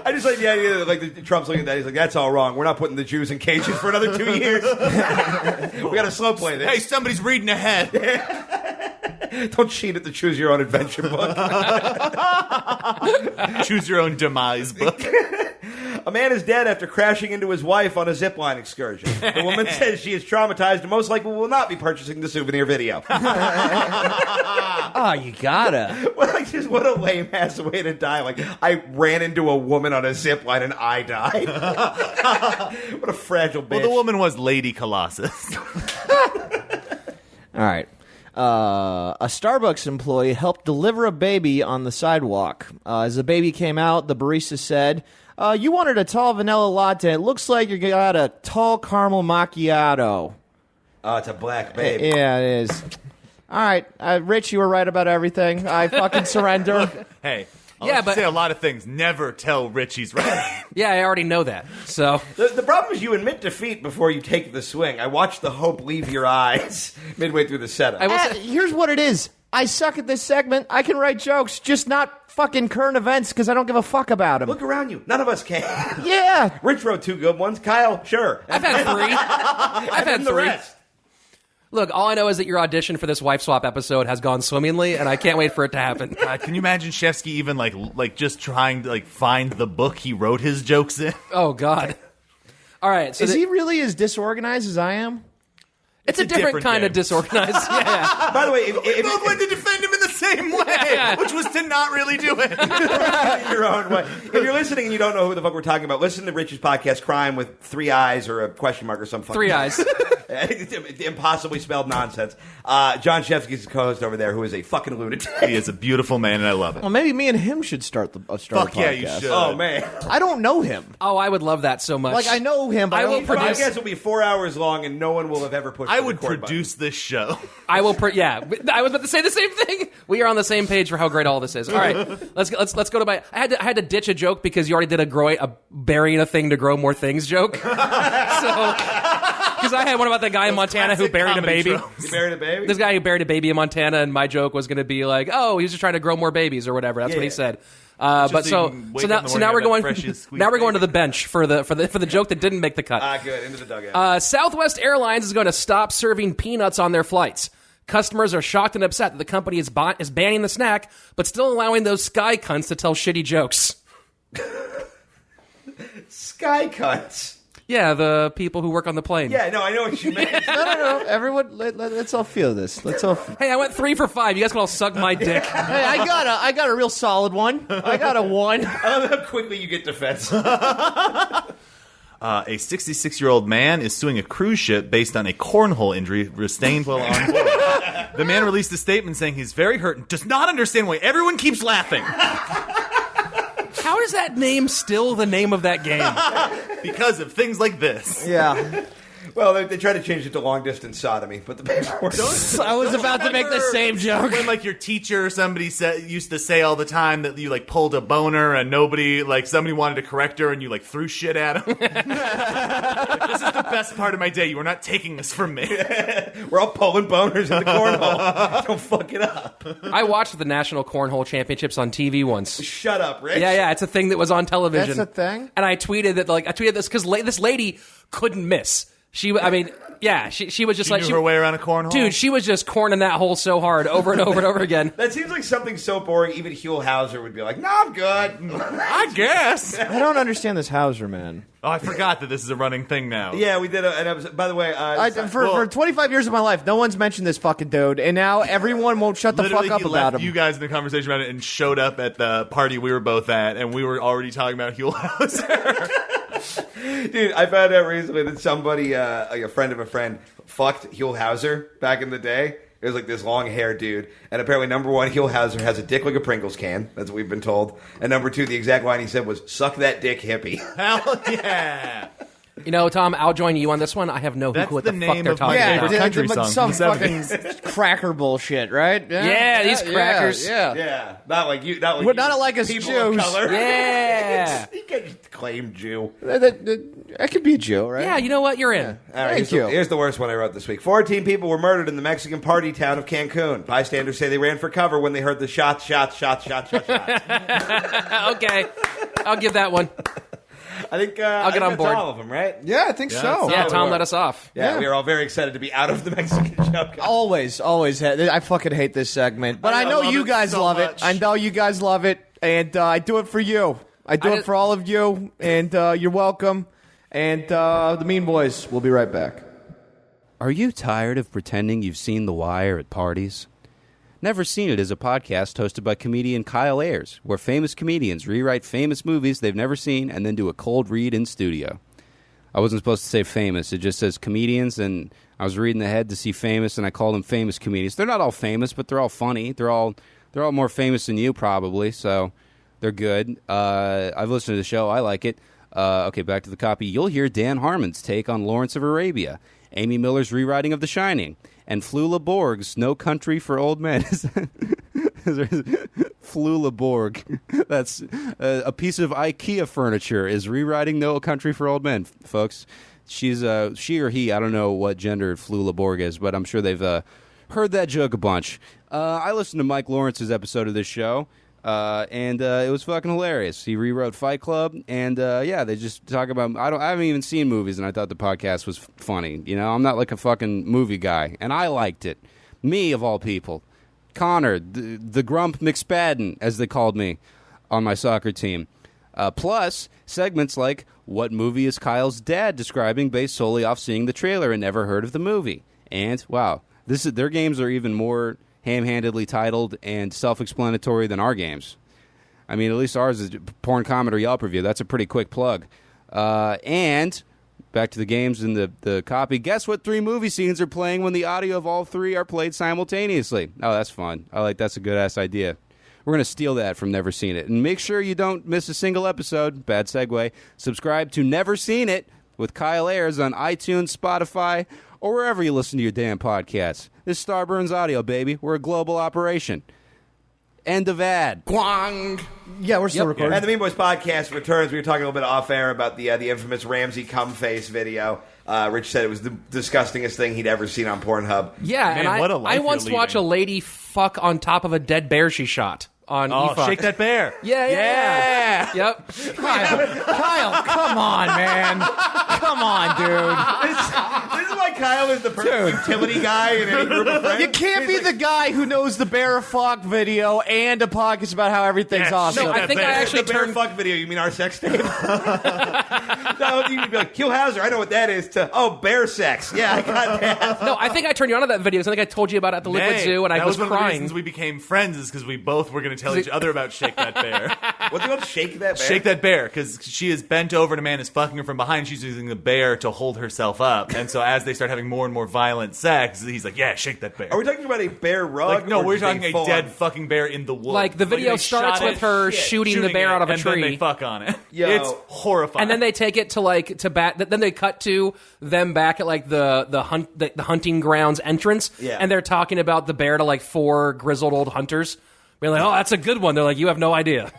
[SPEAKER 3] I just like the idea that like Trump's looking at that. He's like, that's all wrong. We're not putting the Jews in cages for another 2 years. We got to slow play this.
[SPEAKER 4] Hey, somebody's reading ahead.
[SPEAKER 3] Don't cheat at the Choose Your Own Adventure book.
[SPEAKER 4] Choose your own demise book.
[SPEAKER 3] A man is dead after crashing into his wife on a zipline excursion. The woman says she is traumatized and most likely will not be purchasing the souvenir video.
[SPEAKER 2] Oh, you gotta.
[SPEAKER 3] Well, like, just what a lame-ass way to die. Like, I ran into a woman on a zipline and I died. What a fragile bitch.
[SPEAKER 4] Well, the woman was Lady Colossus.
[SPEAKER 2] All right. A Starbucks employee helped deliver a baby on the sidewalk. As the baby came out, the barista said, you wanted a tall vanilla latte. It looks like you got a tall caramel macchiato.
[SPEAKER 3] Oh, it's a black babe.
[SPEAKER 2] Yeah, it is. All right. Rich, you were right about everything. I fucking surrender.
[SPEAKER 4] Hey.
[SPEAKER 5] Yeah, but
[SPEAKER 4] say a lot of things. Never tell Rich he's right.
[SPEAKER 5] yeah, I already know that. So
[SPEAKER 3] The problem is you admit defeat before you take the swing. I watched the hope leave your eyes midway through the setup.
[SPEAKER 2] Here's what it is. I suck at this segment. I can write jokes, just not fucking current events because I don't give a fuck about them.
[SPEAKER 3] Look around you. None of us can.
[SPEAKER 2] Yeah.
[SPEAKER 3] Rich wrote 2 good ones. Kyle, sure.
[SPEAKER 5] I've had 3. I've had
[SPEAKER 3] And the
[SPEAKER 5] 3.
[SPEAKER 3] rest.
[SPEAKER 5] Look, all I know is that your audition for this wife swap episode has gone swimmingly, and I can't wait for it to happen.
[SPEAKER 4] Can you imagine Shevsky even like just trying to find the book he wrote his jokes in?
[SPEAKER 5] Oh God! All right, so
[SPEAKER 2] Is he really as disorganized as I am?
[SPEAKER 5] It's a different kind of
[SPEAKER 4] game.
[SPEAKER 5] disorganized. Yeah.
[SPEAKER 3] By the way, if
[SPEAKER 4] Both went to defend him in the same way,
[SPEAKER 5] Yeah.
[SPEAKER 4] which was to not really do it.
[SPEAKER 3] your own way. If you're listening and you don't know who the fuck we're talking about, listen to Rich's podcast, Crime with 3 eyes or a question mark or something.
[SPEAKER 5] 3 eyes.
[SPEAKER 3] Impossibly spelled nonsense. John Shevsky's co-host over there, who is a fucking lunatic.
[SPEAKER 4] He is a beautiful man, and I love it.
[SPEAKER 2] Well, maybe me and him should start a
[SPEAKER 4] Fuck
[SPEAKER 2] podcast.
[SPEAKER 4] yeah, you should.
[SPEAKER 3] Oh man,
[SPEAKER 2] I don't know him.
[SPEAKER 5] Oh, I would love that so much.
[SPEAKER 2] Like, I know him, but
[SPEAKER 5] I will
[SPEAKER 3] the
[SPEAKER 5] produce-
[SPEAKER 3] podcast will be 4 hours long, and no one will have ever pushed.
[SPEAKER 4] I
[SPEAKER 3] the
[SPEAKER 4] would
[SPEAKER 3] record
[SPEAKER 4] produce this show.
[SPEAKER 5] I will. Yeah, I was about to say the same thing. We are on the same page for how great all this is. All right, let's go to my. I had to ditch a joke because you already did a burying a thing to grow more things joke. So because I had one about the guy in Montana who
[SPEAKER 4] classic
[SPEAKER 5] buried a
[SPEAKER 4] comedy
[SPEAKER 5] baby.
[SPEAKER 4] trope.
[SPEAKER 3] You married a baby?
[SPEAKER 5] This guy who buried a baby in Montana, and my joke was going to be like, "Oh, he was just trying to grow more babies or whatever." That's what he
[SPEAKER 3] Yeah.
[SPEAKER 5] said.
[SPEAKER 4] so
[SPEAKER 5] But
[SPEAKER 4] you
[SPEAKER 5] so
[SPEAKER 4] can wake
[SPEAKER 5] so
[SPEAKER 4] up
[SPEAKER 5] now
[SPEAKER 4] in the
[SPEAKER 5] so now we're
[SPEAKER 4] morning
[SPEAKER 5] going
[SPEAKER 4] and have that freshly
[SPEAKER 5] now we're going to
[SPEAKER 4] squeezed
[SPEAKER 5] the bench for the joke that didn't make the cut.
[SPEAKER 3] Good. Into the dugout.
[SPEAKER 5] Southwest Airlines is going to stop serving peanuts on their flights. Customers are shocked and upset that the company is banning the snack, but still allowing those sky cunts to tell shitty jokes.
[SPEAKER 3] Sky cuts.
[SPEAKER 5] Yeah, the people who work on the plane.
[SPEAKER 3] Yeah, no, I know what you meant.
[SPEAKER 2] No. Everyone, let's all feel this. Let's all.
[SPEAKER 5] Hey, I went 3 for 5. You guys can all suck my dick.
[SPEAKER 2] Hey, I got a real solid one. I got a 1.
[SPEAKER 3] I love how quickly you get defensive.
[SPEAKER 4] A 66-year-old man is suing a cruise ship based on a cornhole injury sustained while on board. The man released a statement saying he's very hurt and does not understand why everyone keeps laughing.
[SPEAKER 5] How is that name still the name of that game?
[SPEAKER 4] Because of things like this.
[SPEAKER 2] Yeah.
[SPEAKER 3] Well, they tried to change it to long distance sodomy, but the paperwork.
[SPEAKER 2] I was about to make the same joke.
[SPEAKER 4] When like your teacher or somebody used to say all the time that you like pulled a boner and somebody wanted to correct her and you like threw shit at him. Like, this is the best part of my day. You are not taking this from me.
[SPEAKER 3] We're all pulling boners in the cornhole. Don't fuck it up.
[SPEAKER 5] I watched the National Cornhole Championships on TV once.
[SPEAKER 3] Shut up, Rich.
[SPEAKER 5] Yeah, it's a thing that was on television.
[SPEAKER 2] That's a thing?
[SPEAKER 5] And I tweeted this because this lady couldn't miss. She was just
[SPEAKER 4] She knew her way around a cornhole.
[SPEAKER 5] Dude, she was just corning that hole so hard over and over and over again.
[SPEAKER 3] That seems like something so boring, even Huell Hauser would be like, no, I'm good.
[SPEAKER 4] I guess.
[SPEAKER 2] I don't understand this Hauser man.
[SPEAKER 4] Oh, I forgot that this is a running thing now.
[SPEAKER 3] Yeah, we did. And I was, by the way,
[SPEAKER 2] For 25 years of my life, no one's mentioned this fucking dude, and now everyone won't shut the
[SPEAKER 4] Literally,
[SPEAKER 2] fuck up
[SPEAKER 4] he
[SPEAKER 2] about
[SPEAKER 4] left
[SPEAKER 2] him.
[SPEAKER 4] you guys in the conversation about it and showed up at the party we were both at, and we were already talking about Huell Hauser.
[SPEAKER 3] dude, I found out recently that somebody, like a friend of a friend, fucked Huell Hauser back in the day. It was like this long-haired dude. And apparently, number one, Huell Hauser has a dick like a Pringles can. That's what we've been told. And number two, the exact line he said was, suck that dick, hippie.
[SPEAKER 4] Hell yeah.
[SPEAKER 5] You know, Tom, I'll join you on this one. I have no clue
[SPEAKER 4] That's
[SPEAKER 5] what
[SPEAKER 4] the
[SPEAKER 5] the fuck
[SPEAKER 4] name
[SPEAKER 5] they're
[SPEAKER 4] of my
[SPEAKER 5] talking
[SPEAKER 4] favorite
[SPEAKER 5] about.
[SPEAKER 4] country
[SPEAKER 2] but
[SPEAKER 4] song
[SPEAKER 2] some
[SPEAKER 4] from the
[SPEAKER 2] fucking cracker bullshit, right?
[SPEAKER 5] Yeah, these crackers.
[SPEAKER 2] Yeah.
[SPEAKER 3] Yeah, not like you. Not like
[SPEAKER 2] But not like us
[SPEAKER 3] people of
[SPEAKER 2] Jews.
[SPEAKER 3] color.
[SPEAKER 5] Yeah.
[SPEAKER 3] You can't claim Jew.
[SPEAKER 2] That could be a Jew, right?
[SPEAKER 5] Yeah, you know what? You're in.
[SPEAKER 3] All right,
[SPEAKER 2] Thank you.
[SPEAKER 3] Here's the worst one I wrote this week. 14 people were murdered in the Mexican party town of Cancun. Bystanders say they ran for cover when they heard the shots.
[SPEAKER 5] Okay. I'll give that one.
[SPEAKER 3] I think
[SPEAKER 5] I'll get on
[SPEAKER 3] that's
[SPEAKER 5] board.
[SPEAKER 3] all of them, right?
[SPEAKER 2] Yeah, I think so.
[SPEAKER 5] Yeah,
[SPEAKER 3] we
[SPEAKER 5] Tom
[SPEAKER 3] were.
[SPEAKER 5] let us off.
[SPEAKER 3] Yeah, we are all very excited to be out of the Mexican joke.
[SPEAKER 2] Always. I fucking hate this segment, but I know
[SPEAKER 4] love
[SPEAKER 2] you
[SPEAKER 4] it
[SPEAKER 2] guys
[SPEAKER 4] so
[SPEAKER 2] love
[SPEAKER 4] much.
[SPEAKER 2] it. I know you guys love it, and I do it for you. I do it for all of you, and you're welcome. And the Mean Boys will be right back.
[SPEAKER 1] Are you tired of pretending you've seen The Wire at parties? Never Seen It is a podcast hosted by comedian Kyle Ayers, where famous comedians rewrite famous movies they've never seen and then do a cold read in studio. I wasn't supposed to say famous. It just says comedians, and I was reading ahead to see famous, and I call them famous comedians. They're not all famous, but they're all funny. They're all more famous than you, probably, so they're good. I've listened to the show. I like it. Okay, back to the copy. You'll hear Dan Harmon's take on Lawrence of Arabia, Amy Miller's rewriting of The Shining, and Flula Borg's No Country for Old Men. Flula Borg. That's a piece of IKEA furniture is rewriting No Country for Old Men, folks. She or he, I don't know what gender Flula Borg is, but I'm sure they've heard that joke a bunch. I listened to Mike Lawrence's episode of this show, and it was fucking hilarious. He rewrote Fight Club, and they just talk about. I haven't even seen movies, and I thought the podcast was funny. You know, I'm not like a fucking movie guy, and I liked it. Me of all people, Connor, the Grump McSpadden, as they called me on my soccer team. Plus segments like what movie is Kyle's dad describing based solely off seeing the trailer and never heard of the movie. And wow, their games are even more ham-handedly titled and self-explanatory than our games. I mean, at least ours is Porn Comment or Yelp Review. That's a pretty quick plug. And back to the games in the copy. Guess what 3 movie scenes are playing when the audio of all 3 are played simultaneously? Oh, that's fun. That's a good-ass idea. We're going to steal that from Never Seen It. And make sure you don't miss a single episode. Bad segue. Subscribe to Never Seen It with Kyle Ayers on iTunes, Spotify, or wherever you listen to your damn podcasts. This is Starburns Audio, baby. We're a global operation. End of ad.
[SPEAKER 5] Guang.
[SPEAKER 2] Yeah, we're still recording.
[SPEAKER 3] And the Mean Boys podcast returns. We were talking a little bit off air about the infamous Ramsey cum face video. Rich said it was the disgustingest thing he'd ever seen on Pornhub.
[SPEAKER 5] Yeah,
[SPEAKER 4] Man,
[SPEAKER 5] and
[SPEAKER 4] what a life
[SPEAKER 5] I
[SPEAKER 4] you're
[SPEAKER 5] once watched a
[SPEAKER 4] leading.
[SPEAKER 5] lady fuck on top of a dead bear she shot on eFuck.
[SPEAKER 4] Shake That Bear.
[SPEAKER 5] Yeah. Yep.
[SPEAKER 2] Kyle, come on, man. Come on, dude.
[SPEAKER 3] This is why Kyle is the perfect utility guy in any group of friends.
[SPEAKER 2] You can't be the guy who knows the bear fuck video and a podcast about how everything's
[SPEAKER 4] Yeah,
[SPEAKER 2] awesome.
[SPEAKER 5] No, I think I actually
[SPEAKER 3] the bear
[SPEAKER 5] turned.
[SPEAKER 3] fuck video. You mean our sex tape? No, you'd be like, Hugh Hauser, I know what that is. Bear sex. Yeah, I got that.
[SPEAKER 5] No, I think I turned you on to that video. So I think I told you about it at the Liquid
[SPEAKER 4] Nay,
[SPEAKER 5] Zoo, and I
[SPEAKER 4] that
[SPEAKER 5] was
[SPEAKER 4] one of the
[SPEAKER 5] crying.
[SPEAKER 4] reasons we became friends is because we both were going to tell each other about Shake That Bear.
[SPEAKER 3] What's it called? Shake that bear?
[SPEAKER 4] Shake That Bear, because she is bent over and a man is fucking her from behind. She's using the bear to hold herself up. And so as they start having more and more violent sex, he's like, yeah, shake that bear.
[SPEAKER 3] Are we talking about a bear rug?
[SPEAKER 4] Like, no,
[SPEAKER 3] or
[SPEAKER 4] we're
[SPEAKER 3] just
[SPEAKER 4] talking a
[SPEAKER 3] full-on-
[SPEAKER 4] dead fucking bear in the woods.
[SPEAKER 5] Like, the video
[SPEAKER 4] they
[SPEAKER 5] starts
[SPEAKER 4] shot
[SPEAKER 5] with
[SPEAKER 4] it,
[SPEAKER 5] her shooting the bear
[SPEAKER 4] it,
[SPEAKER 5] out of a
[SPEAKER 4] and
[SPEAKER 5] tree.
[SPEAKER 4] then they fuck on it.
[SPEAKER 3] Yo.
[SPEAKER 4] It's horrifying.
[SPEAKER 5] And then they take it to bat. Then they cut to them back at like the hunting grounds entrance,
[SPEAKER 3] Yeah.
[SPEAKER 5] and they're talking about the bear to like 4 grizzled old hunters. We're like, oh, that's a good one. They're like, you have no idea.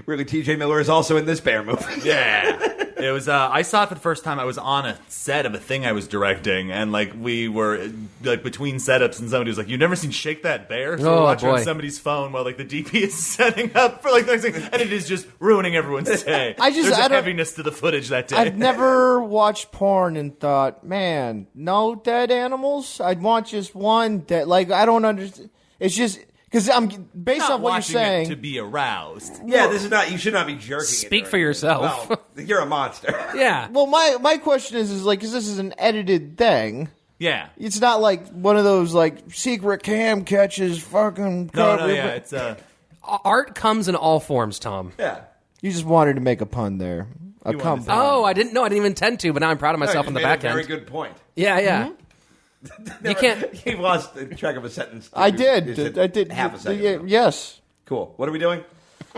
[SPEAKER 3] Really, T.J. Miller is also in this bear movie.
[SPEAKER 4] Yeah. It was, I saw it for the first time. I was on a set of a thing I was directing, and, like, we were, like, between setups, and somebody was like, you've never seen Shake That Bear? So we're watching on somebody's phone while, like, the DP is setting up for, like, the next thing, and it is just ruining everyone's day. There's a heaviness to the footage that day.
[SPEAKER 2] I've never watched porn and thought, man, no dead animals? I'd want just one dead. Like, I don't understand. It's just... Because I'm based
[SPEAKER 4] not
[SPEAKER 2] off what you're
[SPEAKER 4] watching
[SPEAKER 2] saying.
[SPEAKER 4] it to be aroused.
[SPEAKER 3] Yeah, this is not. You should not be jerking.
[SPEAKER 5] Speak
[SPEAKER 3] it
[SPEAKER 5] for yourself.
[SPEAKER 3] Well, you're a monster.
[SPEAKER 5] Yeah.
[SPEAKER 2] Well, my question is like, because this is an edited thing.
[SPEAKER 4] Yeah.
[SPEAKER 2] It's not like one of those like secret cam catches. Fucking.
[SPEAKER 4] No, yeah. It's
[SPEAKER 5] Art comes in all forms, Tom.
[SPEAKER 3] Yeah.
[SPEAKER 2] You just wanted to make a pun there. A
[SPEAKER 4] wanted
[SPEAKER 2] cum
[SPEAKER 4] to-
[SPEAKER 2] pun.
[SPEAKER 5] Oh, I didn't know. I didn't even intend to, but now I'm proud of myself on the back
[SPEAKER 3] Very
[SPEAKER 5] end.
[SPEAKER 3] good point.
[SPEAKER 5] Yeah, yeah. You can't.
[SPEAKER 3] He lost track of a sentence.
[SPEAKER 2] I
[SPEAKER 3] You
[SPEAKER 2] did.
[SPEAKER 3] said
[SPEAKER 2] I did.
[SPEAKER 3] half a second. ago.
[SPEAKER 2] Yes.
[SPEAKER 3] Cool. What are we doing?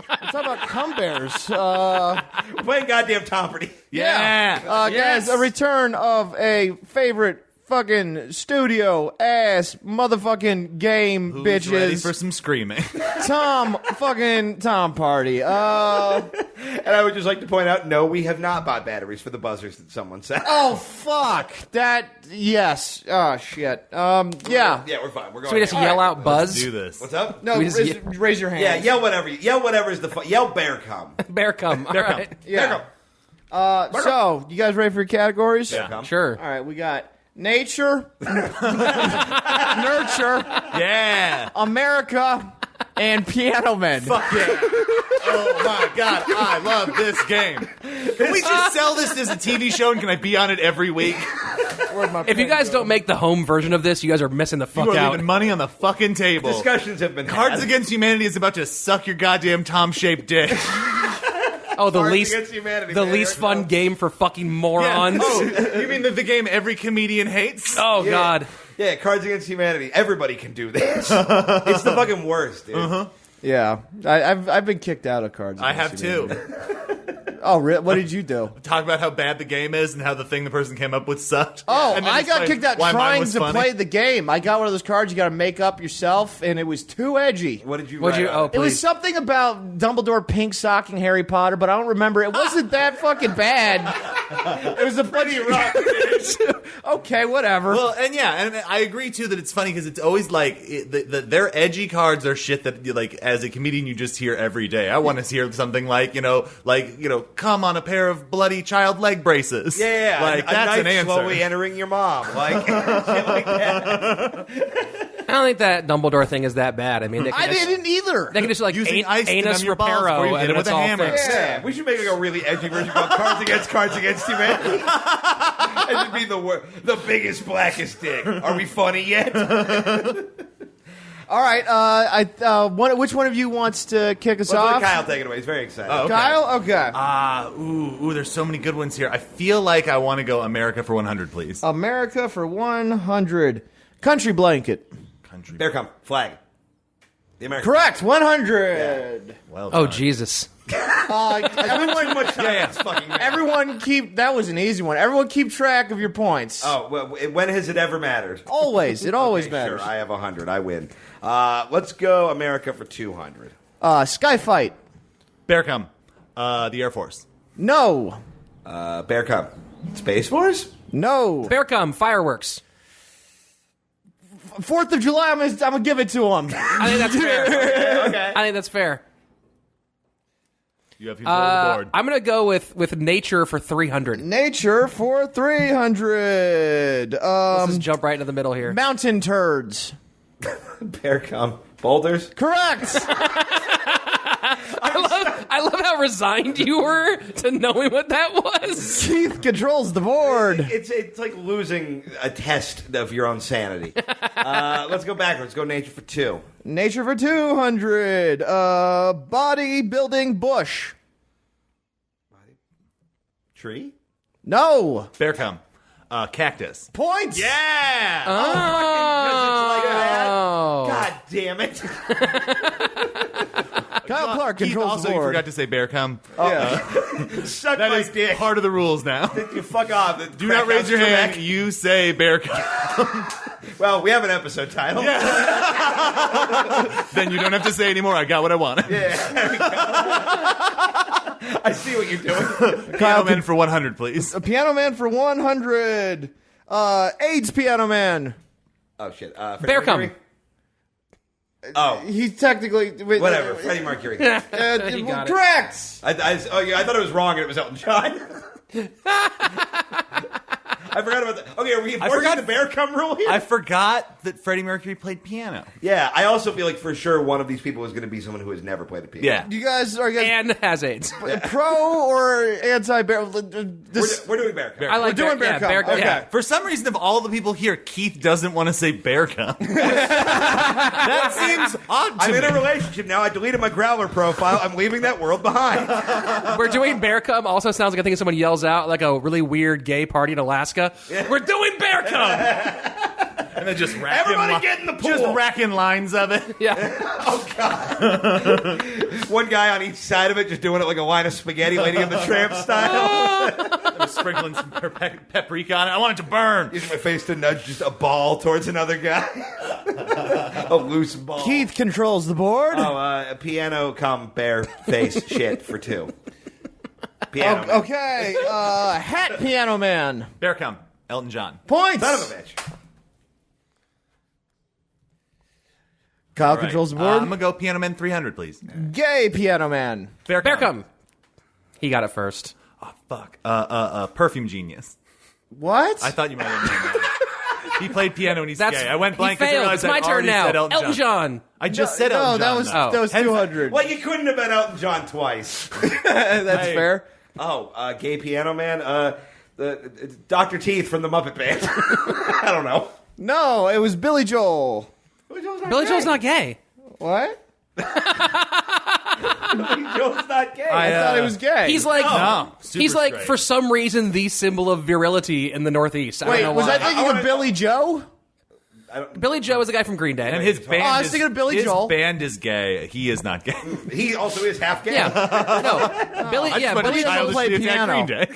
[SPEAKER 2] Let's talk about cum bears.
[SPEAKER 3] We're playing goddamn Tomperty.
[SPEAKER 4] yeah.
[SPEAKER 2] Guys, a return of a favorite fucking studio ass motherfucking game,
[SPEAKER 4] Who's
[SPEAKER 2] bitches.
[SPEAKER 4] ready for some screaming?
[SPEAKER 2] Tom Party.
[SPEAKER 3] And I would just like to point out, no, we have not bought batteries for the buzzers that someone said.
[SPEAKER 2] Oh fuck that. Yes. Oh shit. Yeah.
[SPEAKER 3] Yeah, we're fine. We're going.
[SPEAKER 5] Should we just
[SPEAKER 3] All
[SPEAKER 5] yell
[SPEAKER 3] right.
[SPEAKER 5] out buzz?
[SPEAKER 4] Do this.
[SPEAKER 3] What's up?
[SPEAKER 2] No,
[SPEAKER 5] we just
[SPEAKER 2] raise your hand.
[SPEAKER 3] Yeah, yell whatever. Yell whatever is the fun. Yell bear cum.
[SPEAKER 5] Bear come. All right.
[SPEAKER 2] Yeah. So, you guys ready for your categories?
[SPEAKER 3] Bear cum.
[SPEAKER 5] Sure.
[SPEAKER 2] All right, we got nature, nurture,
[SPEAKER 4] Yeah.
[SPEAKER 2] America, and Piano Man.
[SPEAKER 4] Fuck yeah. Oh my god, I love this game. Can we just sell this as a TV show and can I be on it every week?
[SPEAKER 5] If you guys don't make the home version of this, you guys are missing the fuck
[SPEAKER 4] You are
[SPEAKER 5] out.
[SPEAKER 4] leaving money on the fucking table.
[SPEAKER 3] Discussions have been
[SPEAKER 4] Cards
[SPEAKER 3] had.
[SPEAKER 4] Against Humanity is about to suck your goddamn Tom-shaped dick.
[SPEAKER 5] Oh, the
[SPEAKER 3] Cards
[SPEAKER 5] least
[SPEAKER 3] Against Humanity,
[SPEAKER 5] the
[SPEAKER 3] man.
[SPEAKER 5] least
[SPEAKER 3] There we
[SPEAKER 5] fun
[SPEAKER 3] go.
[SPEAKER 5] game for fucking morons.
[SPEAKER 4] Oh, you mean the game every comedian hates?
[SPEAKER 5] Oh,
[SPEAKER 3] Yeah.
[SPEAKER 5] God.
[SPEAKER 3] Yeah, Cards Against Humanity. Everybody can do this. It's the fucking worst, dude.
[SPEAKER 2] Yeah, I've been kicked out of Cards.
[SPEAKER 4] I
[SPEAKER 2] Against
[SPEAKER 4] have too.
[SPEAKER 2] Humanity. Oh, really? What did you do?
[SPEAKER 4] Talk about how bad the game is and how the thing the person came up with sucked.
[SPEAKER 2] Oh,
[SPEAKER 4] And then
[SPEAKER 2] I got
[SPEAKER 4] explain
[SPEAKER 2] kicked out
[SPEAKER 4] why mine
[SPEAKER 2] trying
[SPEAKER 4] was
[SPEAKER 2] to
[SPEAKER 4] funny.
[SPEAKER 2] play the game. I got one of those cards you got to make up yourself, and it was too edgy.
[SPEAKER 3] What did you
[SPEAKER 5] What'd
[SPEAKER 3] write
[SPEAKER 5] you?
[SPEAKER 3] on
[SPEAKER 5] Oh,
[SPEAKER 3] it?
[SPEAKER 2] It was
[SPEAKER 5] please.
[SPEAKER 2] something about Dumbledore pink socking Harry Potter, but I don't remember. It wasn't that fucking bad. It was a pretty rough. Okay, whatever.
[SPEAKER 4] Well, and yeah, and I agree too that it's funny because it's always like their edgy cards are shit that like as a comedian you just hear every day. I want to hear something like come on a pair of bloody child leg braces.
[SPEAKER 3] Yeah,
[SPEAKER 4] like
[SPEAKER 3] a
[SPEAKER 4] that's
[SPEAKER 3] knife
[SPEAKER 4] an answer.
[SPEAKER 3] slowly entering your mom, like shit like that.
[SPEAKER 5] I don't think that Dumbledore thing is that bad. I mean, they can
[SPEAKER 2] I
[SPEAKER 5] just,
[SPEAKER 2] didn't either.
[SPEAKER 5] They can just like
[SPEAKER 4] Using ice to
[SPEAKER 5] anus
[SPEAKER 4] numb your balls before
[SPEAKER 5] reparo,
[SPEAKER 4] you hit
[SPEAKER 5] and
[SPEAKER 4] it
[SPEAKER 5] then
[SPEAKER 4] with
[SPEAKER 5] it's
[SPEAKER 4] a
[SPEAKER 5] all
[SPEAKER 4] hammer.
[SPEAKER 5] fixed.
[SPEAKER 3] Yeah, we should make like a really edgy version called Cards Against Humanity. It should be the biggest, blackest dick. Are we funny yet?
[SPEAKER 2] All right, which one of you wants to kick us
[SPEAKER 3] Let's let
[SPEAKER 2] off?
[SPEAKER 3] Kyle take it away. He's very excited.
[SPEAKER 4] Oh, okay.
[SPEAKER 2] Kyle? Okay.
[SPEAKER 4] Ooh, there's so many good ones here. I feel like I want to go America for 100, please.
[SPEAKER 2] America for 100. Country blanket.
[SPEAKER 4] Country.
[SPEAKER 3] There come flag. The American.
[SPEAKER 2] Correct. 100.
[SPEAKER 4] Well
[SPEAKER 5] Oh,
[SPEAKER 4] done.
[SPEAKER 5] Jesus.
[SPEAKER 2] Everyone,
[SPEAKER 3] Too much time on this fucking man.
[SPEAKER 2] everyone keep. That was an easy one. Everyone keep track of your points.
[SPEAKER 3] Oh, well, when has it ever mattered?
[SPEAKER 2] Always. It always
[SPEAKER 3] Okay,
[SPEAKER 2] matters.
[SPEAKER 3] Sure, I have 100. I win. Let's go America for 200.
[SPEAKER 2] Sky fight.
[SPEAKER 4] Bear Cum. The Air Force.
[SPEAKER 2] No.
[SPEAKER 3] Bear Cup. Space Force?
[SPEAKER 2] No.
[SPEAKER 5] Bear cum, fireworks.
[SPEAKER 2] 4th of July, I'm gonna give it to him.
[SPEAKER 5] I think that's fair.
[SPEAKER 3] Okay.
[SPEAKER 5] I think that's fair.
[SPEAKER 4] You have control of the board.
[SPEAKER 5] I'm going to go with nature for 300.
[SPEAKER 2] Nature for 300.
[SPEAKER 5] Let's just jump right into the middle here.
[SPEAKER 2] Mountain turds.
[SPEAKER 3] Bear Cup. Boulders?
[SPEAKER 2] Correct.
[SPEAKER 5] I love how resigned you were to knowing what that was.
[SPEAKER 2] Keith controls the board.
[SPEAKER 3] It's like losing a test of your own sanity. Let's go backwards. Go nature for 2.
[SPEAKER 2] Nature for 200. Bodybuilding bush.
[SPEAKER 3] Tree?
[SPEAKER 2] No.
[SPEAKER 4] Bear Cum. Cactus.
[SPEAKER 2] Points.
[SPEAKER 4] Yeah!
[SPEAKER 5] Oh.
[SPEAKER 3] God damn it.
[SPEAKER 2] Kyle Clark
[SPEAKER 4] Keith,
[SPEAKER 2] controls
[SPEAKER 4] also,
[SPEAKER 2] the
[SPEAKER 4] you
[SPEAKER 2] board.
[SPEAKER 4] forgot to say Bear Cum.
[SPEAKER 3] Suck
[SPEAKER 4] That
[SPEAKER 3] my
[SPEAKER 4] is
[SPEAKER 3] dick.
[SPEAKER 4] part of the rules now.
[SPEAKER 3] You fuck off.
[SPEAKER 4] Do not raise your hand. You say Bear Cum.
[SPEAKER 3] Well, we have an episode title.
[SPEAKER 4] Then you don't have to say anymore. I got what I wanted.
[SPEAKER 3] I see what you're doing.
[SPEAKER 4] Kyle Man for 100, please.
[SPEAKER 2] A Piano Man for 100. AIDS Piano Man.
[SPEAKER 3] Oh, shit.
[SPEAKER 5] Bear Cum.
[SPEAKER 3] Mercury? Oh,
[SPEAKER 2] He's technically...
[SPEAKER 3] whatever. Freddie Mercury.
[SPEAKER 5] He got it.
[SPEAKER 2] Correct.
[SPEAKER 3] I thought it was wrong and it was Elton John. I forgot about that. Okay, are we enforcing
[SPEAKER 4] forgot-
[SPEAKER 3] the Bear Cum rule here?
[SPEAKER 4] I forgot that Freddie Mercury played piano.
[SPEAKER 3] Yeah, I also feel like for sure one of these people is going to be someone who has never played the piano.
[SPEAKER 4] Yeah.
[SPEAKER 2] You guys are
[SPEAKER 5] And has AIDS.
[SPEAKER 2] pro or anti-bear?
[SPEAKER 3] We're doing Bear Cum.
[SPEAKER 5] I like
[SPEAKER 2] We're doing Bear Cum.
[SPEAKER 5] Bear,
[SPEAKER 2] Okay.
[SPEAKER 5] yeah.
[SPEAKER 4] For some reason, of all the people here, Keith doesn't want to say Bear Cum. That seems odd to
[SPEAKER 3] I'm
[SPEAKER 4] me.
[SPEAKER 3] in a relationship now. I deleted my Growler profile. I'm leaving that world behind.
[SPEAKER 5] We're doing Bear Cum. Also sounds like I think someone yells out like a really weerd gay party in Alaska. We're doing Bear Cum.
[SPEAKER 4] And then just racking
[SPEAKER 3] Everybody get in the pool.
[SPEAKER 4] Just racking lines of it.
[SPEAKER 5] Yeah.
[SPEAKER 3] One guy on each side of it just doing it like a line of spaghetti, Lady and the Tramp style.
[SPEAKER 4] Sprinkling some paprika on it. I want it to burn.
[SPEAKER 3] Using my face to nudge just a ball towards another guy. A loose ball.
[SPEAKER 2] Keith controls the board.
[SPEAKER 3] A piano cum bear face shit for 2. Piano. Man.
[SPEAKER 2] Okay. Hat Piano Man.
[SPEAKER 4] Bear Cum. Elton John.
[SPEAKER 2] Points.
[SPEAKER 3] Son of a bitch.
[SPEAKER 2] Kyle
[SPEAKER 4] All right.
[SPEAKER 2] controls the
[SPEAKER 4] I'm
[SPEAKER 2] board.
[SPEAKER 4] going to go Piano Man 300, please.
[SPEAKER 2] Gay Piano Man.
[SPEAKER 4] Bear
[SPEAKER 5] Bear Cum. He got it first.
[SPEAKER 4] Oh, fuck. Perfume Genius.
[SPEAKER 2] What?
[SPEAKER 4] I thought you might have known that. He played piano and he's
[SPEAKER 5] That's
[SPEAKER 4] gay. I went blank
[SPEAKER 5] he
[SPEAKER 4] because I
[SPEAKER 5] failed.
[SPEAKER 4] realized
[SPEAKER 5] It's my
[SPEAKER 4] I'd
[SPEAKER 5] turn
[SPEAKER 4] already
[SPEAKER 5] now.
[SPEAKER 4] said Elton John. I just said Elton John.
[SPEAKER 2] that was 200.
[SPEAKER 3] Well, you couldn't have been Elton John twice.
[SPEAKER 2] That's
[SPEAKER 4] Hey.
[SPEAKER 2] fair.
[SPEAKER 3] Oh, gay piano man. The Dr. Teeth from the Muppet Band. I don't know.
[SPEAKER 2] No, it was Billy Joel.
[SPEAKER 5] Billy Joel's not gay.
[SPEAKER 2] What?
[SPEAKER 3] Billy Joel's not gay.
[SPEAKER 2] I thought he was gay.
[SPEAKER 5] He's like,
[SPEAKER 4] No, super
[SPEAKER 5] he's like
[SPEAKER 4] straight.
[SPEAKER 5] for some reason the symbol of virility in the Northeast. I
[SPEAKER 2] Wait,
[SPEAKER 5] don't know
[SPEAKER 2] was
[SPEAKER 5] why.
[SPEAKER 2] I thinking of Billy Joe?
[SPEAKER 5] Billy Joe is a guy from Green Day.
[SPEAKER 4] And his band
[SPEAKER 2] I was
[SPEAKER 4] is,
[SPEAKER 2] thinking of Billy
[SPEAKER 4] his
[SPEAKER 2] Joel.
[SPEAKER 4] band is gay. He is not gay.
[SPEAKER 3] He also is half gay.
[SPEAKER 5] Yeah, no, Billy.
[SPEAKER 4] I just
[SPEAKER 5] Yeah,
[SPEAKER 4] went
[SPEAKER 5] Billy
[SPEAKER 4] to
[SPEAKER 5] Joel.
[SPEAKER 2] Joel played
[SPEAKER 4] childishly attack
[SPEAKER 2] piano.
[SPEAKER 4] Green Day.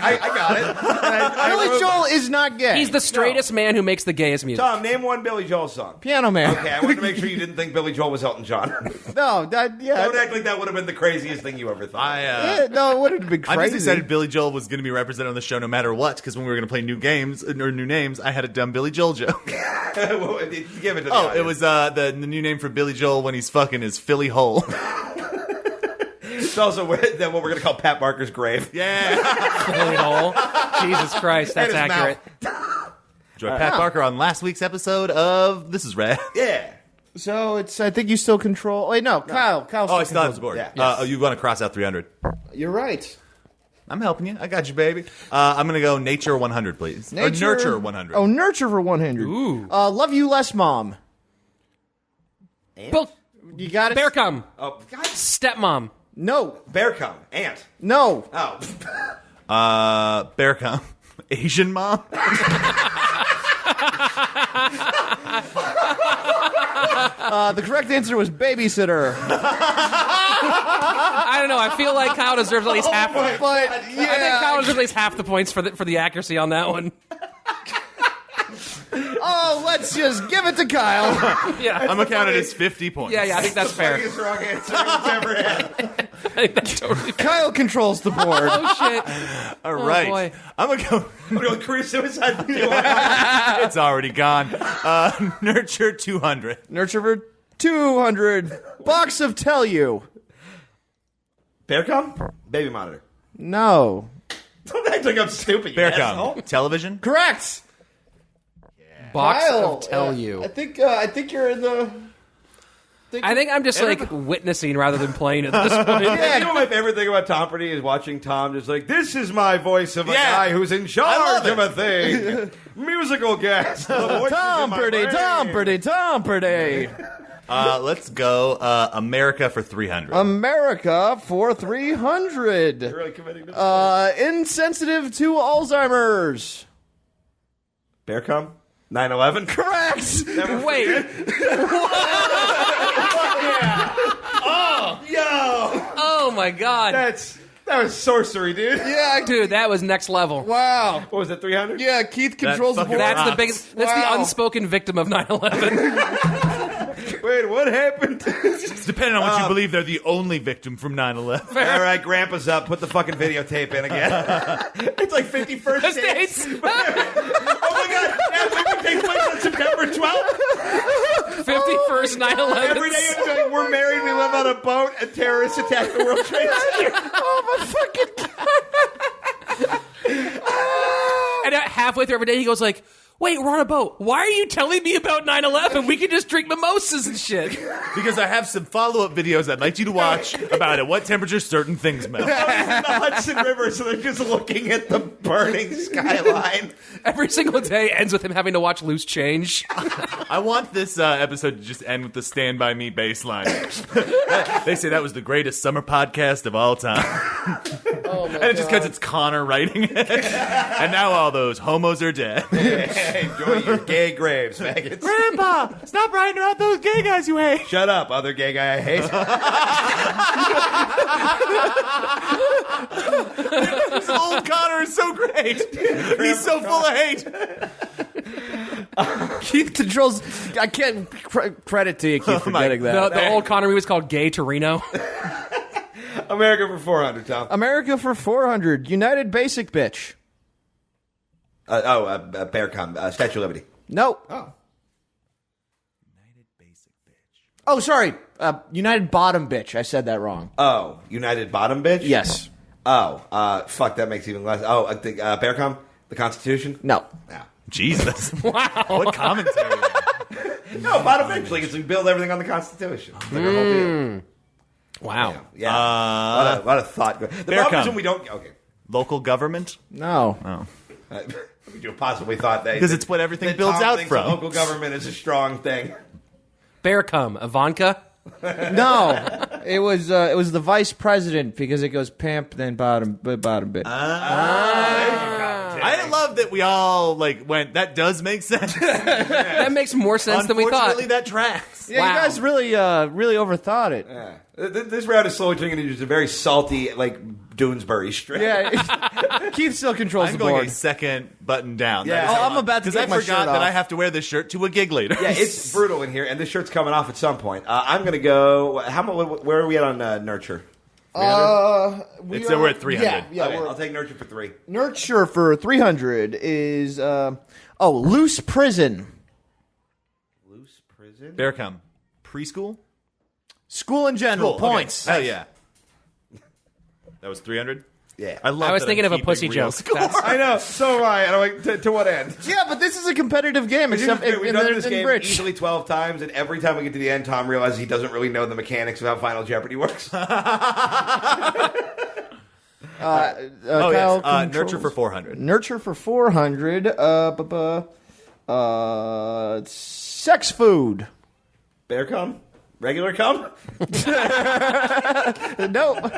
[SPEAKER 3] I got it.
[SPEAKER 2] Billy Joel is not gay.
[SPEAKER 5] He's the straightest man who makes the gayest music.
[SPEAKER 3] Tom, name one Billy Joel song.
[SPEAKER 2] piano man.
[SPEAKER 3] Okay, I wanted to make sure you didn't think Billy Joel was Elton John.
[SPEAKER 2] No, yeah.
[SPEAKER 3] Don't act like that would have been the craziest thing you ever thought.
[SPEAKER 2] No, it would have been crazy.
[SPEAKER 4] I'm just excited Billy Joel was going to be represented on the show no matter what, because when we were going to play new games or new names, I had a dumb Billy Joel joke.
[SPEAKER 3] Well, give it to the
[SPEAKER 4] Oh,
[SPEAKER 3] audience.
[SPEAKER 4] it was the new name for Billy Joel when he's fucking is Philly Hole.
[SPEAKER 3] It's also what we're going to call Pat Barker's grave.
[SPEAKER 4] Yeah.
[SPEAKER 5] Billy Joel. Jesus Christ, that's
[SPEAKER 3] And his
[SPEAKER 5] accurate.
[SPEAKER 4] Enjoy Pat Barker on last week's episode of This Is Rad.
[SPEAKER 3] Yeah.
[SPEAKER 2] So it's. I think you still control. Wait, no, Kyle.
[SPEAKER 4] Oh, I still have the board.
[SPEAKER 3] Yeah.
[SPEAKER 4] You want to cross out 300.
[SPEAKER 2] You're right.
[SPEAKER 4] I'm helping you. I got you, baby. I'm going to go Nature 100, please. Or Nurture 100.
[SPEAKER 2] Oh, Nurture for 100.
[SPEAKER 5] Ooh.
[SPEAKER 2] Love You Less, Mom.
[SPEAKER 5] Bill,
[SPEAKER 2] You got it.
[SPEAKER 5] Bear cum.
[SPEAKER 3] Oh, God.
[SPEAKER 5] Stepmom.
[SPEAKER 2] No,
[SPEAKER 3] Bear cum. Ant.
[SPEAKER 2] no.
[SPEAKER 3] Oh.
[SPEAKER 4] Bear cum. Asian Mom.
[SPEAKER 2] The correct answer was babysitter.
[SPEAKER 5] I don't know. I feel like Kyle deserves at least half.
[SPEAKER 2] But
[SPEAKER 5] I think Kyle deserves at least half the points for the accuracy on that one.
[SPEAKER 2] oh, let's just give it to Kyle.
[SPEAKER 5] Yeah,
[SPEAKER 4] I'm going to count it as 50 points.
[SPEAKER 5] yeah. I think that's fair.
[SPEAKER 3] Biggest wrong answer he's ever had.
[SPEAKER 5] I think that's totally fair.
[SPEAKER 2] Kyle controls the board.
[SPEAKER 5] Oh shit!
[SPEAKER 4] All right.
[SPEAKER 5] boy.
[SPEAKER 4] I'm going to go.
[SPEAKER 3] We're going career suicide.
[SPEAKER 4] It's already gone. Nurture 200.
[SPEAKER 2] Nurture for 200. Box of Tell You.
[SPEAKER 3] Bear cum? Baby monitor.
[SPEAKER 2] No.
[SPEAKER 3] Don't act like I'm stupid, you
[SPEAKER 4] Bear
[SPEAKER 3] asshole.
[SPEAKER 4] cum. Television.
[SPEAKER 2] Correct.
[SPEAKER 5] Box
[SPEAKER 2] Kyle,
[SPEAKER 5] of Tell You.
[SPEAKER 2] I think you're in the.
[SPEAKER 5] I think I'm just like witnessing rather than playing at this point.
[SPEAKER 3] You know my favorite thing about Tom Purdy is watching Tom just like, this is my voice of a
[SPEAKER 4] Yeah.
[SPEAKER 3] guy who's in charge
[SPEAKER 4] love
[SPEAKER 3] of a thing. Musical guest. The voices
[SPEAKER 2] Tom
[SPEAKER 3] in my
[SPEAKER 2] Purdy,
[SPEAKER 3] brain.
[SPEAKER 2] Tom Purdy, Tom Purdy.
[SPEAKER 4] Let's go America for 300.
[SPEAKER 2] America for 300.
[SPEAKER 3] You're really committing to this.
[SPEAKER 2] Insensitive to Alzheimer's.
[SPEAKER 3] Bear cum? 9/11?
[SPEAKER 2] Correct.
[SPEAKER 5] Wait,
[SPEAKER 3] Yo!
[SPEAKER 5] oh my god,
[SPEAKER 3] That was sorcery, dude.
[SPEAKER 2] Yeah,
[SPEAKER 5] dude, that was next level.
[SPEAKER 2] wow.
[SPEAKER 3] What was it, 300?
[SPEAKER 2] Yeah, Keith controls the
[SPEAKER 4] fucking
[SPEAKER 2] board.
[SPEAKER 5] That's the
[SPEAKER 4] rocks.
[SPEAKER 5] biggest. That's
[SPEAKER 2] Wow.
[SPEAKER 5] the unspoken victim of 9/11.
[SPEAKER 3] Wait, what happened?
[SPEAKER 4] It's depending on what you believe, they're the only victim from 9/11.
[SPEAKER 3] All right, Grandpa's up. Put the fucking videotape in again. It's like 51st
[SPEAKER 5] States.
[SPEAKER 3] Oh my god, that movie takes place on September 12th?
[SPEAKER 5] 51st 9/11.
[SPEAKER 3] Every day it's like, we're married, we live on a boat, and terrorists attack the World Trade Center.
[SPEAKER 2] Oh my fucking god.
[SPEAKER 5] And halfway through every day, he goes like, "Wait, we're on a boat. Why are you telling me about 9/11? We can just drink mimosas and shit."
[SPEAKER 4] Because I have some follow-up videos I'd like you to watch about at what temperature certain things melt.
[SPEAKER 3] In the Hudson River, so they're just looking at the burning skyline.
[SPEAKER 5] Every single day ends with him having to watch Loose Change.
[SPEAKER 4] I want this episode to just end with the Stand By Me bass line. They say that was the greatest summer podcast of all time. And it just cuts, it's Connor writing it. And now all those homos are dead.
[SPEAKER 3] Enjoy your gay graves, maggots.
[SPEAKER 4] Grandpa, stop writing about those gay guys you hate.
[SPEAKER 3] Shut up, other gay guy I hate.
[SPEAKER 4] This old Connor is so great. He's so full of hate.
[SPEAKER 2] Keith controls. I can't credit to you, Keith, for getting that.
[SPEAKER 5] The old Connery was called Gay Torino.
[SPEAKER 3] America for 400, Tom.
[SPEAKER 2] America for 400. United Basic Bitch.
[SPEAKER 3] Bear cum. Statue of Liberty.
[SPEAKER 2] Nope. Oh, sorry. United Bottom Bitch. I said that wrong.
[SPEAKER 3] Oh, United Bottom Bitch?
[SPEAKER 2] Yes.
[SPEAKER 3] Oh, fuck, that makes even less. Oh, I think Bear cum? The Constitution?
[SPEAKER 2] No.
[SPEAKER 3] No.
[SPEAKER 4] Jesus. Wow. What commentary.
[SPEAKER 3] No, bottom eventually gets to build everything on the Constitution. It's like our whole deal.
[SPEAKER 5] Wow.
[SPEAKER 3] Yeah. A lot of thought. The problem is when we don't. Okay.
[SPEAKER 4] Local government?
[SPEAKER 2] No.
[SPEAKER 3] You possibly thought that.
[SPEAKER 4] Because it's what everything
[SPEAKER 3] that
[SPEAKER 4] builds
[SPEAKER 3] Tom
[SPEAKER 4] out
[SPEAKER 3] thinks
[SPEAKER 4] from.
[SPEAKER 3] Local government is a strong thing.
[SPEAKER 5] Bear cum. Ivanka?
[SPEAKER 2] No. It was the vice president because it goes pimp, then bottom bit.
[SPEAKER 4] I love that we all went, that does make sense.
[SPEAKER 5] That makes more sense than we thought.
[SPEAKER 4] Unfortunately, that tracks.
[SPEAKER 2] Yeah,
[SPEAKER 5] Wow.
[SPEAKER 2] you guys really overthought it.
[SPEAKER 3] Yeah. This round is slowly turning into just a very salty, Doonesbury strip.
[SPEAKER 2] Yeah. Keith still controls
[SPEAKER 4] I'm
[SPEAKER 2] the
[SPEAKER 4] going
[SPEAKER 2] board.
[SPEAKER 4] a second button down.
[SPEAKER 3] Yeah.
[SPEAKER 4] That is
[SPEAKER 3] Oh,
[SPEAKER 2] I'm about to
[SPEAKER 4] because I
[SPEAKER 2] take my
[SPEAKER 4] forgot
[SPEAKER 2] shirt
[SPEAKER 4] that
[SPEAKER 2] off.
[SPEAKER 4] I have to wear this shirt to a gig later.
[SPEAKER 3] Yeah, it's brutal in here, and this shirt's coming off at some point. I'm going to go. Where are we at on nurture?
[SPEAKER 4] We're at 300.
[SPEAKER 2] Yeah,
[SPEAKER 3] Okay, I'll take nurture for 3.
[SPEAKER 2] Nurture for 300 is loose prison.
[SPEAKER 3] Loose prison.
[SPEAKER 4] Bear cum. Preschool?
[SPEAKER 2] School in general.
[SPEAKER 4] Cool, okay.
[SPEAKER 2] Points.
[SPEAKER 4] Hell yeah. That was 300?
[SPEAKER 3] Yeah.
[SPEAKER 4] I love
[SPEAKER 5] I was
[SPEAKER 4] that
[SPEAKER 5] thinking
[SPEAKER 4] I'm
[SPEAKER 5] of a
[SPEAKER 4] keeping
[SPEAKER 5] pussy
[SPEAKER 4] real
[SPEAKER 5] joke.
[SPEAKER 4] score.
[SPEAKER 5] That's-
[SPEAKER 3] I know. So am I. And I'm like, to what end?
[SPEAKER 2] Yeah, but this is a competitive game.
[SPEAKER 3] We've
[SPEAKER 2] Except
[SPEAKER 3] done this
[SPEAKER 2] in
[SPEAKER 3] game
[SPEAKER 2] Rich.
[SPEAKER 3] easily 12 times, and every time we get to the end, Tom realizes he doesn't really know the mechanics of how Final Jeopardy works.
[SPEAKER 4] Oh,
[SPEAKER 2] Kyle
[SPEAKER 4] yes.
[SPEAKER 2] controls.
[SPEAKER 4] Nurture for 400.
[SPEAKER 2] Nurture for 400. Sex food.
[SPEAKER 3] Bear cum? Regular cum?
[SPEAKER 2] Nope.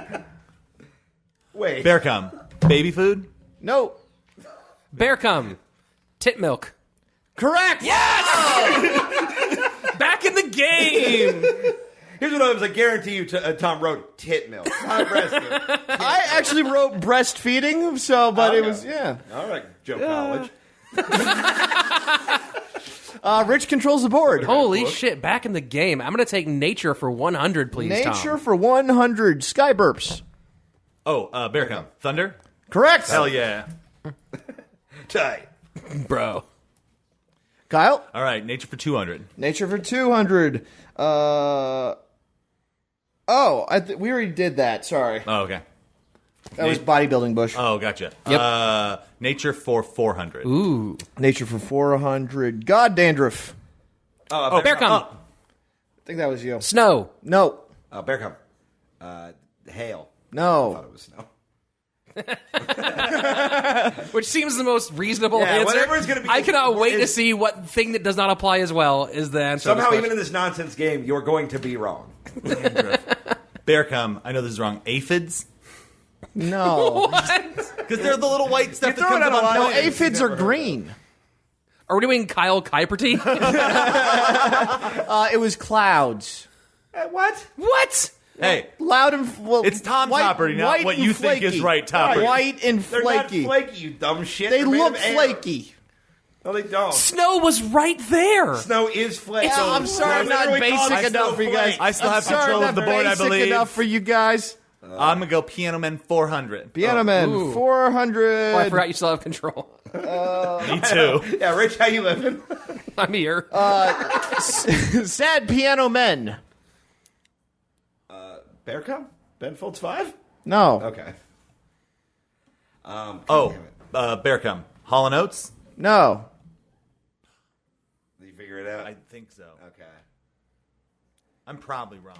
[SPEAKER 3] Wait.
[SPEAKER 4] Bear cum. Baby food?
[SPEAKER 2] Nope.
[SPEAKER 5] Bear cum. Tit milk.
[SPEAKER 2] Correct.
[SPEAKER 5] Back in the game.
[SPEAKER 3] Here's what I was. I guarantee you, Tom wrote tit milk, not breast milk.
[SPEAKER 2] I actually wrote breastfeeding, but it was
[SPEAKER 3] All right, Joe College.
[SPEAKER 2] Rich controls the board.
[SPEAKER 5] Holy shit, back in the game. I'm going to take nature for 100, please,
[SPEAKER 2] Nature
[SPEAKER 5] Tom.
[SPEAKER 2] for 100. Sky burps.
[SPEAKER 4] Oh, bear cum. Thunder?
[SPEAKER 2] Correct.
[SPEAKER 4] Hell yeah.
[SPEAKER 3] Tight.
[SPEAKER 5] Bro.
[SPEAKER 2] Kyle.
[SPEAKER 4] All right, nature for 200.
[SPEAKER 2] Nature for 200. We already did that. Sorry.
[SPEAKER 4] Oh, okay.
[SPEAKER 2] That was bodybuilding bush.
[SPEAKER 4] Oh, gotcha.
[SPEAKER 5] Yep.
[SPEAKER 4] Nature for 400.
[SPEAKER 5] Ooh.
[SPEAKER 2] Nature for 400. God dandruff.
[SPEAKER 3] Oh,
[SPEAKER 5] Bear cum.
[SPEAKER 2] I think that was you.
[SPEAKER 5] Snow.
[SPEAKER 2] No.
[SPEAKER 3] Bear cum. Hail. I
[SPEAKER 2] No.
[SPEAKER 3] thought it was snow.
[SPEAKER 5] Which seems the most reasonable
[SPEAKER 3] Yeah,
[SPEAKER 5] answer.
[SPEAKER 3] whatever it's gonna be-
[SPEAKER 5] I cannot wait to
[SPEAKER 3] is-
[SPEAKER 5] see what thing that does not apply as well is the answer. to this
[SPEAKER 3] Somehow, even
[SPEAKER 5] question.
[SPEAKER 3] in this nonsense game, you're going to be wrong.
[SPEAKER 4] Bear cum. I know this is wrong. Aphids?
[SPEAKER 2] No.
[SPEAKER 5] What?
[SPEAKER 4] Because they're the little white stuff that
[SPEAKER 3] throwing
[SPEAKER 4] comes
[SPEAKER 3] out
[SPEAKER 4] up
[SPEAKER 3] a
[SPEAKER 4] on
[SPEAKER 3] lot
[SPEAKER 2] No,
[SPEAKER 3] of
[SPEAKER 4] planes.
[SPEAKER 2] aphids are green.
[SPEAKER 5] Are we doing Kyle Kuiperty?
[SPEAKER 2] It was clouds.
[SPEAKER 3] What?
[SPEAKER 5] What?
[SPEAKER 4] Hey,
[SPEAKER 2] Loud and
[SPEAKER 4] it's Tom Topperty, not
[SPEAKER 2] white
[SPEAKER 4] what
[SPEAKER 2] and
[SPEAKER 4] you think
[SPEAKER 2] flaky.
[SPEAKER 4] is right, Topperty.
[SPEAKER 2] White and
[SPEAKER 3] They're not
[SPEAKER 2] flaky.
[SPEAKER 3] flaky, you dumb shit.
[SPEAKER 2] They
[SPEAKER 3] They're made
[SPEAKER 2] look
[SPEAKER 3] of air.
[SPEAKER 2] flaky.
[SPEAKER 3] No, they don't.
[SPEAKER 5] Snow was right there.
[SPEAKER 3] Snow is flaky.
[SPEAKER 2] Yeah, I'm sorry I'm not basic enough for you guys.
[SPEAKER 4] I still
[SPEAKER 2] I'm
[SPEAKER 4] have
[SPEAKER 2] sorry
[SPEAKER 4] control
[SPEAKER 2] I'm
[SPEAKER 4] of the
[SPEAKER 2] not
[SPEAKER 4] board, I
[SPEAKER 2] basic
[SPEAKER 4] believe.
[SPEAKER 2] enough for you guys.
[SPEAKER 4] I'm going to go Piano Man 400.
[SPEAKER 2] Piano Man,
[SPEAKER 5] Ooh.
[SPEAKER 2] 400.
[SPEAKER 5] Oh, I forgot you still have control.
[SPEAKER 4] Me too.
[SPEAKER 3] Yeah, Rich, how you living?
[SPEAKER 5] I'm here.
[SPEAKER 2] Sad piano men.
[SPEAKER 3] Bear cum? Ben Folds 5?
[SPEAKER 2] No.
[SPEAKER 3] Okay.
[SPEAKER 4] Bear cum. Hall & Oates?
[SPEAKER 2] No.
[SPEAKER 3] Did you figure it out?
[SPEAKER 4] I think so.
[SPEAKER 3] Okay.
[SPEAKER 4] I'm probably wrong.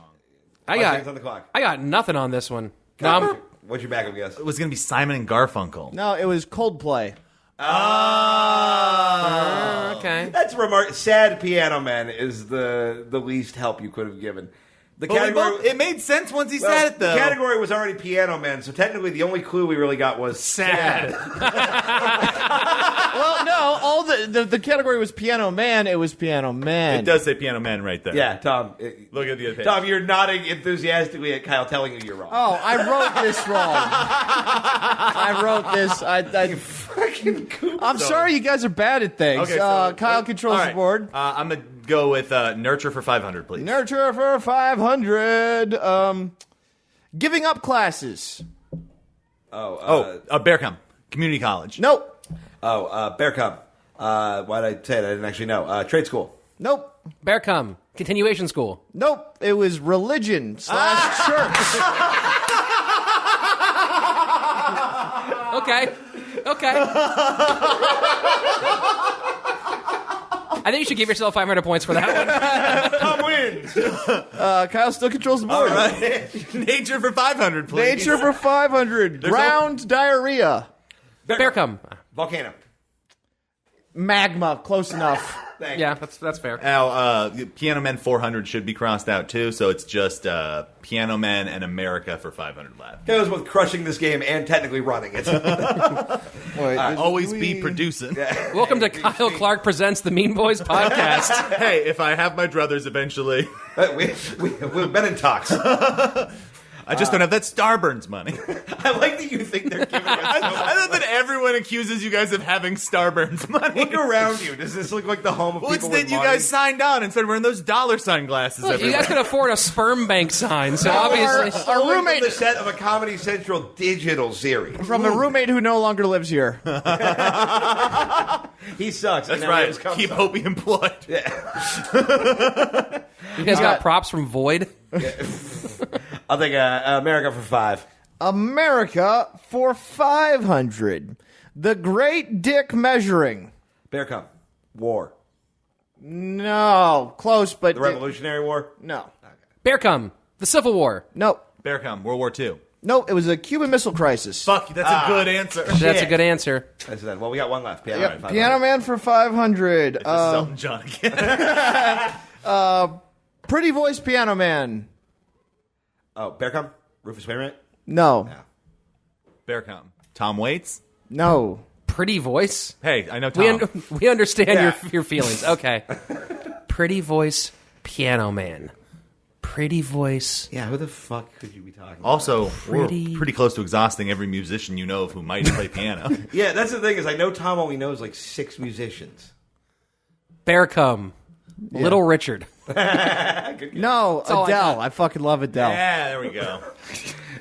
[SPEAKER 5] I
[SPEAKER 3] 5
[SPEAKER 5] got
[SPEAKER 3] seconds on the clock.
[SPEAKER 5] I got nothing on this one. No, I'm-
[SPEAKER 3] What's your backup guess?
[SPEAKER 4] It was going to be Simon and Garfunkel.
[SPEAKER 2] No, it was Coldplay.
[SPEAKER 5] okay.
[SPEAKER 3] That's Sad Piano Man is the least help you could have given. The
[SPEAKER 4] But we
[SPEAKER 3] category.
[SPEAKER 4] both- it made sense once he
[SPEAKER 3] well,
[SPEAKER 4] said it, though.
[SPEAKER 3] The category was already Piano Man, so technically the only clue we really got was
[SPEAKER 5] Sad.
[SPEAKER 2] Well, no, all the category was piano man. It was piano man.
[SPEAKER 4] It does say Piano Man right there.
[SPEAKER 3] Yeah, Tom.
[SPEAKER 4] Look at the other page.
[SPEAKER 3] Tom, you're nodding enthusiastically at Kyle telling you you're wrong.
[SPEAKER 2] Oh, I wrote this wrong. I wrote this.
[SPEAKER 3] Fucking cool.
[SPEAKER 2] I'm sorry, you guys are bad at things.
[SPEAKER 4] Okay, so
[SPEAKER 2] Kyle controls
[SPEAKER 4] all
[SPEAKER 2] the board.
[SPEAKER 4] I'm going to go with Nurture for 500, please.
[SPEAKER 2] Nurture for 500. Giving up classes.
[SPEAKER 4] Bear cum. Community college.
[SPEAKER 2] Nope.
[SPEAKER 3] Bear Cub. Why did I say it? I didn't actually know. Trade school.
[SPEAKER 2] Nope.
[SPEAKER 5] Bear cum. Continuation school.
[SPEAKER 2] Nope. It was religion / church.
[SPEAKER 5] Okay. Okay. I think you should give yourself 500 points for that one.
[SPEAKER 3] Tom wins.
[SPEAKER 2] Kyle still controls the board.
[SPEAKER 4] All right. Nature for 500, please.
[SPEAKER 2] Nature for 500. Ground diarrhea.
[SPEAKER 5] Bear cum.
[SPEAKER 3] Volcano.
[SPEAKER 2] Magma. Close enough.
[SPEAKER 3] Thanks.
[SPEAKER 5] Yeah, that's fair.
[SPEAKER 4] Now, Piano Man 400 should be crossed out, too, so it's just Piano Man and America for 500 left.
[SPEAKER 3] That was both crushing this game and technically running it.
[SPEAKER 4] Always be producing.
[SPEAKER 5] Welcome to Kyle Clark Presents the Mean Boys podcast.
[SPEAKER 4] Hey, if I have my druthers eventually,
[SPEAKER 3] We've been in talks.
[SPEAKER 4] I just don't have that Starburns money.
[SPEAKER 3] I like that you think they're giving us so much.
[SPEAKER 4] I love that everyone accuses you guys of having Starburns money.
[SPEAKER 3] Look around you. Does this look like the home of
[SPEAKER 4] Well, it's
[SPEAKER 3] people with
[SPEAKER 4] that you
[SPEAKER 3] money?
[SPEAKER 4] guys signed on and started wearing those $sign glasses
[SPEAKER 5] Look, you
[SPEAKER 4] everywhere.
[SPEAKER 5] guys can afford a sperm bank sign, so obviously.
[SPEAKER 3] Our
[SPEAKER 2] roommate-
[SPEAKER 3] roommate the set of a Comedy Central digital series.
[SPEAKER 2] From a roommate who no longer lives here.
[SPEAKER 3] He sucks.
[SPEAKER 4] That's
[SPEAKER 3] and now he
[SPEAKER 4] right.
[SPEAKER 3] has cum
[SPEAKER 4] Keep
[SPEAKER 3] suck.
[SPEAKER 4] Hopi employed.
[SPEAKER 5] You guys got props from Void?
[SPEAKER 3] I'll take America for 5.
[SPEAKER 2] America for 500. The Great Dick Measuring.
[SPEAKER 3] Bear cum. War.
[SPEAKER 2] No. Close, but...
[SPEAKER 3] The Revolutionary War.
[SPEAKER 2] No.
[SPEAKER 5] Bear cum. The Civil War.
[SPEAKER 2] Nope.
[SPEAKER 4] Bear cum. World War II.
[SPEAKER 2] Nope. It was a Cuban Missile Crisis.
[SPEAKER 4] Fuck, that's a good answer.
[SPEAKER 5] That's a good answer.
[SPEAKER 3] I said, well, we got one left. Piano,
[SPEAKER 2] Yep.
[SPEAKER 3] Man, 500.
[SPEAKER 2] Piano Man for 500.
[SPEAKER 4] This is Elton John again.
[SPEAKER 2] Pretty Voice Piano Man.
[SPEAKER 3] Oh, Bear cum. Rufus Wainwright.
[SPEAKER 2] No.
[SPEAKER 4] Bear cum. Tom Waits.
[SPEAKER 2] No.
[SPEAKER 5] Pretty voice.
[SPEAKER 4] Hey, I know Tom.
[SPEAKER 5] We understand
[SPEAKER 3] Yeah.
[SPEAKER 5] your feelings. Okay. Pretty voice, piano man. Pretty voice.
[SPEAKER 3] Yeah, who the fuck could you be talking about?
[SPEAKER 4] Also,
[SPEAKER 5] Pretty-
[SPEAKER 4] we're pretty close to exhausting every musician you know of who might play piano.
[SPEAKER 3] Yeah, that's the thing is I know Tom only knows like 6 musicians.
[SPEAKER 5] Bear cum. Little Richard.
[SPEAKER 2] No.
[SPEAKER 5] all I
[SPEAKER 2] Adele.
[SPEAKER 5] got.
[SPEAKER 2] I fucking love Adele.
[SPEAKER 4] Yeah, there we go.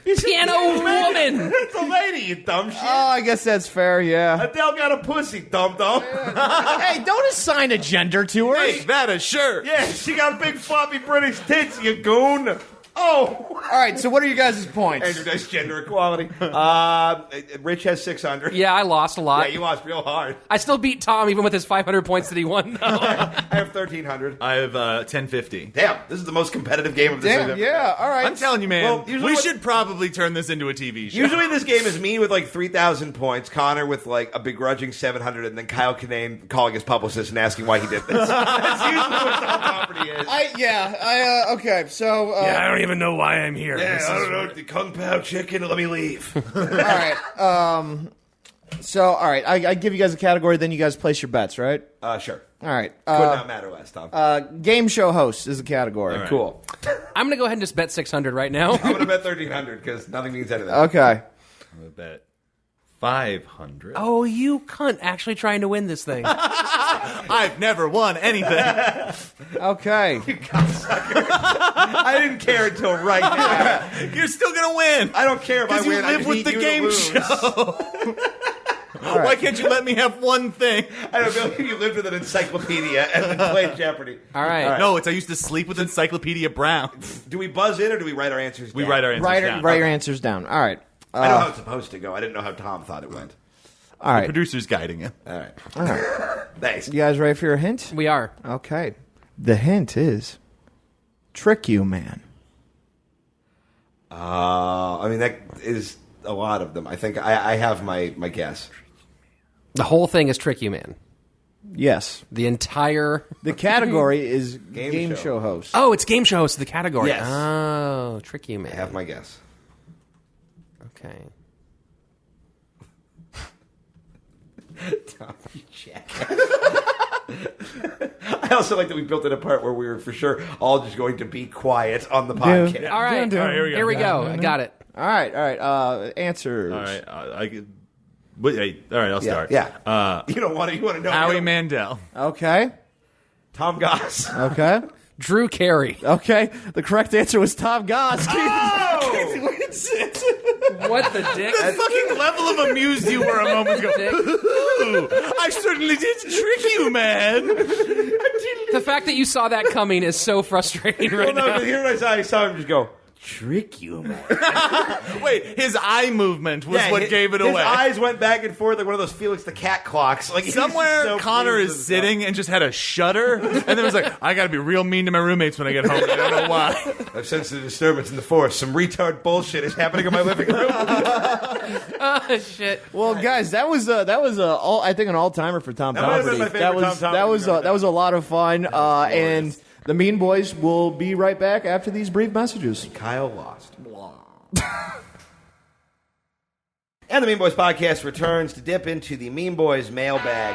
[SPEAKER 5] Piano woman.
[SPEAKER 3] It's a lady, you dumb shit.
[SPEAKER 2] Oh, I guess that's fair, yeah.
[SPEAKER 3] Adele got a pussy, dum-dum.
[SPEAKER 2] Hey, don't assign a gender to her.
[SPEAKER 4] Hey, that a shirt.
[SPEAKER 3] Yeah, she got big floppy British tits, you goon. Oh.
[SPEAKER 2] All right, so what are you guys' points?
[SPEAKER 3] Andrew does gender equality. Rich has 600.
[SPEAKER 5] Yeah, I lost a lot.
[SPEAKER 3] Yeah, you lost real hard.
[SPEAKER 5] I still beat Tom even with his 500 points that he won. though.
[SPEAKER 3] I have 1,300.
[SPEAKER 4] I have 1050.
[SPEAKER 3] Damn, this is the most competitive game of the
[SPEAKER 2] Damn,
[SPEAKER 3] season.
[SPEAKER 2] yeah, all right.
[SPEAKER 4] I'm telling you, man,
[SPEAKER 3] Well, usually
[SPEAKER 4] we
[SPEAKER 3] what-
[SPEAKER 4] should probably turn this into a TV show.
[SPEAKER 3] Usually this game is me with like 3,000 points, Connor with like a begrudging 700, and then Kyle Kinane calling his publicist and asking why he did this. That's usually what the whole property is.
[SPEAKER 2] Okay, so,
[SPEAKER 5] I don't even know why I'm here.
[SPEAKER 3] Yeah, I don't know. The Kung Pao chicken, let me leave.
[SPEAKER 2] all right, I give you guys a category, then you guys place your bets, right?
[SPEAKER 3] Sure.
[SPEAKER 2] All right,
[SPEAKER 3] Could not matter less, Tom.
[SPEAKER 2] game show host is the category.
[SPEAKER 4] right.
[SPEAKER 3] Cool.
[SPEAKER 5] I'm going to go ahead and just bet 600 right now.
[SPEAKER 3] I'm going to bet 1,300 because nothing means anything.
[SPEAKER 2] Okay.
[SPEAKER 4] I'm gonna bet 500.
[SPEAKER 5] Oh, you cunt actually trying to win this thing.
[SPEAKER 4] I've never won anything.
[SPEAKER 2] Okay.
[SPEAKER 3] I didn't care until right now.
[SPEAKER 4] You're still gonna win.
[SPEAKER 3] I don't care if I
[SPEAKER 4] Because you
[SPEAKER 3] win. I
[SPEAKER 4] live
[SPEAKER 3] just
[SPEAKER 4] with
[SPEAKER 3] need
[SPEAKER 4] the
[SPEAKER 3] you to
[SPEAKER 4] game
[SPEAKER 3] lose.
[SPEAKER 4] show. Why can't you let me have one thing?
[SPEAKER 3] I don't feel like you lived with an encyclopedia and then played Jeopardy.
[SPEAKER 5] All right.
[SPEAKER 4] No, it's I used to sleep with Encyclopedia Brown.
[SPEAKER 3] Do we buzz in or do we write our answers
[SPEAKER 4] We
[SPEAKER 3] down?
[SPEAKER 4] write our answers down.
[SPEAKER 2] Write your answers down. All right.
[SPEAKER 3] I know how it's supposed to go. I didn't know how Tom thought it went.
[SPEAKER 2] All
[SPEAKER 4] The
[SPEAKER 2] right.
[SPEAKER 4] producer's guiding it.
[SPEAKER 3] All right. Thanks.
[SPEAKER 2] You guys ready for your hint?
[SPEAKER 5] We are.
[SPEAKER 2] Okay. The hint is Trick You Man.
[SPEAKER 3] I mean, that is a lot of them. I think I have my guess.
[SPEAKER 5] The whole thing is Trick You Man.
[SPEAKER 2] Yes.
[SPEAKER 5] The entire.
[SPEAKER 2] The category is game
[SPEAKER 3] show.
[SPEAKER 2] show host.
[SPEAKER 5] Oh, it's game show host, the category.
[SPEAKER 3] Yes.
[SPEAKER 5] Oh, Trick You Man.
[SPEAKER 3] I have my guess.
[SPEAKER 5] Okay.
[SPEAKER 3] Tom, you jackass. I also like that we built in a part where we were for sure all just going to be quiet on the podcast.
[SPEAKER 5] All right.
[SPEAKER 2] Dun, dun.
[SPEAKER 4] All right,
[SPEAKER 5] Here we go. I got it.
[SPEAKER 2] All right. Answers.
[SPEAKER 4] All right, all right, I'll start.
[SPEAKER 3] Yeah. You don't want to. You want to know?
[SPEAKER 4] Howie
[SPEAKER 3] you don't-
[SPEAKER 4] Mandel.
[SPEAKER 2] Okay.
[SPEAKER 3] Tom Goss.
[SPEAKER 2] Okay.
[SPEAKER 5] Drew Carey.
[SPEAKER 2] Okay. The correct answer was Tom Goss.
[SPEAKER 5] What the dick?
[SPEAKER 4] The fucking level of amused you were a moment ago.
[SPEAKER 5] Dick.
[SPEAKER 4] Ooh, I certainly did trick you, man.
[SPEAKER 5] The fact that you saw that coming is so frustrating right
[SPEAKER 3] Well, no,
[SPEAKER 5] now.
[SPEAKER 3] here I saw him just go, trick humor.
[SPEAKER 4] Wait, his eye movement was what gave it away.
[SPEAKER 3] His eyes went back and forth like one of those Felix the Cat clocks. Like
[SPEAKER 4] Somewhere
[SPEAKER 3] so
[SPEAKER 4] Connor
[SPEAKER 3] pleased
[SPEAKER 4] is
[SPEAKER 3] with
[SPEAKER 4] sitting and just had a shudder, and then was like, I gotta be real mean to my roommates when I get home. I don't know why.
[SPEAKER 3] I've sensed a disturbance in the force. Some retard bullshit is happening in my living room.
[SPEAKER 5] Oh, shit.
[SPEAKER 2] Well, guys, that was I think an all timer for Tom
[SPEAKER 3] That might have been
[SPEAKER 2] Comedy.
[SPEAKER 3] my favorite Tom Comedy
[SPEAKER 2] That was a lot of fun. And the Mean Boys will be right back after these brief messages.
[SPEAKER 3] Kyle lost. And the Mean Boys podcast returns to dip into the Mean Boys mailbag.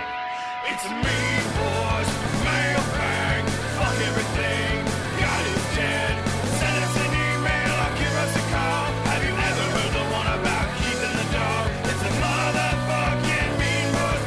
[SPEAKER 7] It's a Mean Boys mailbag. Fuck everything. God is dead. Send us an email or give us a call. Have you ever heard the one about keeping the dog? It's a motherfucking Mean Boys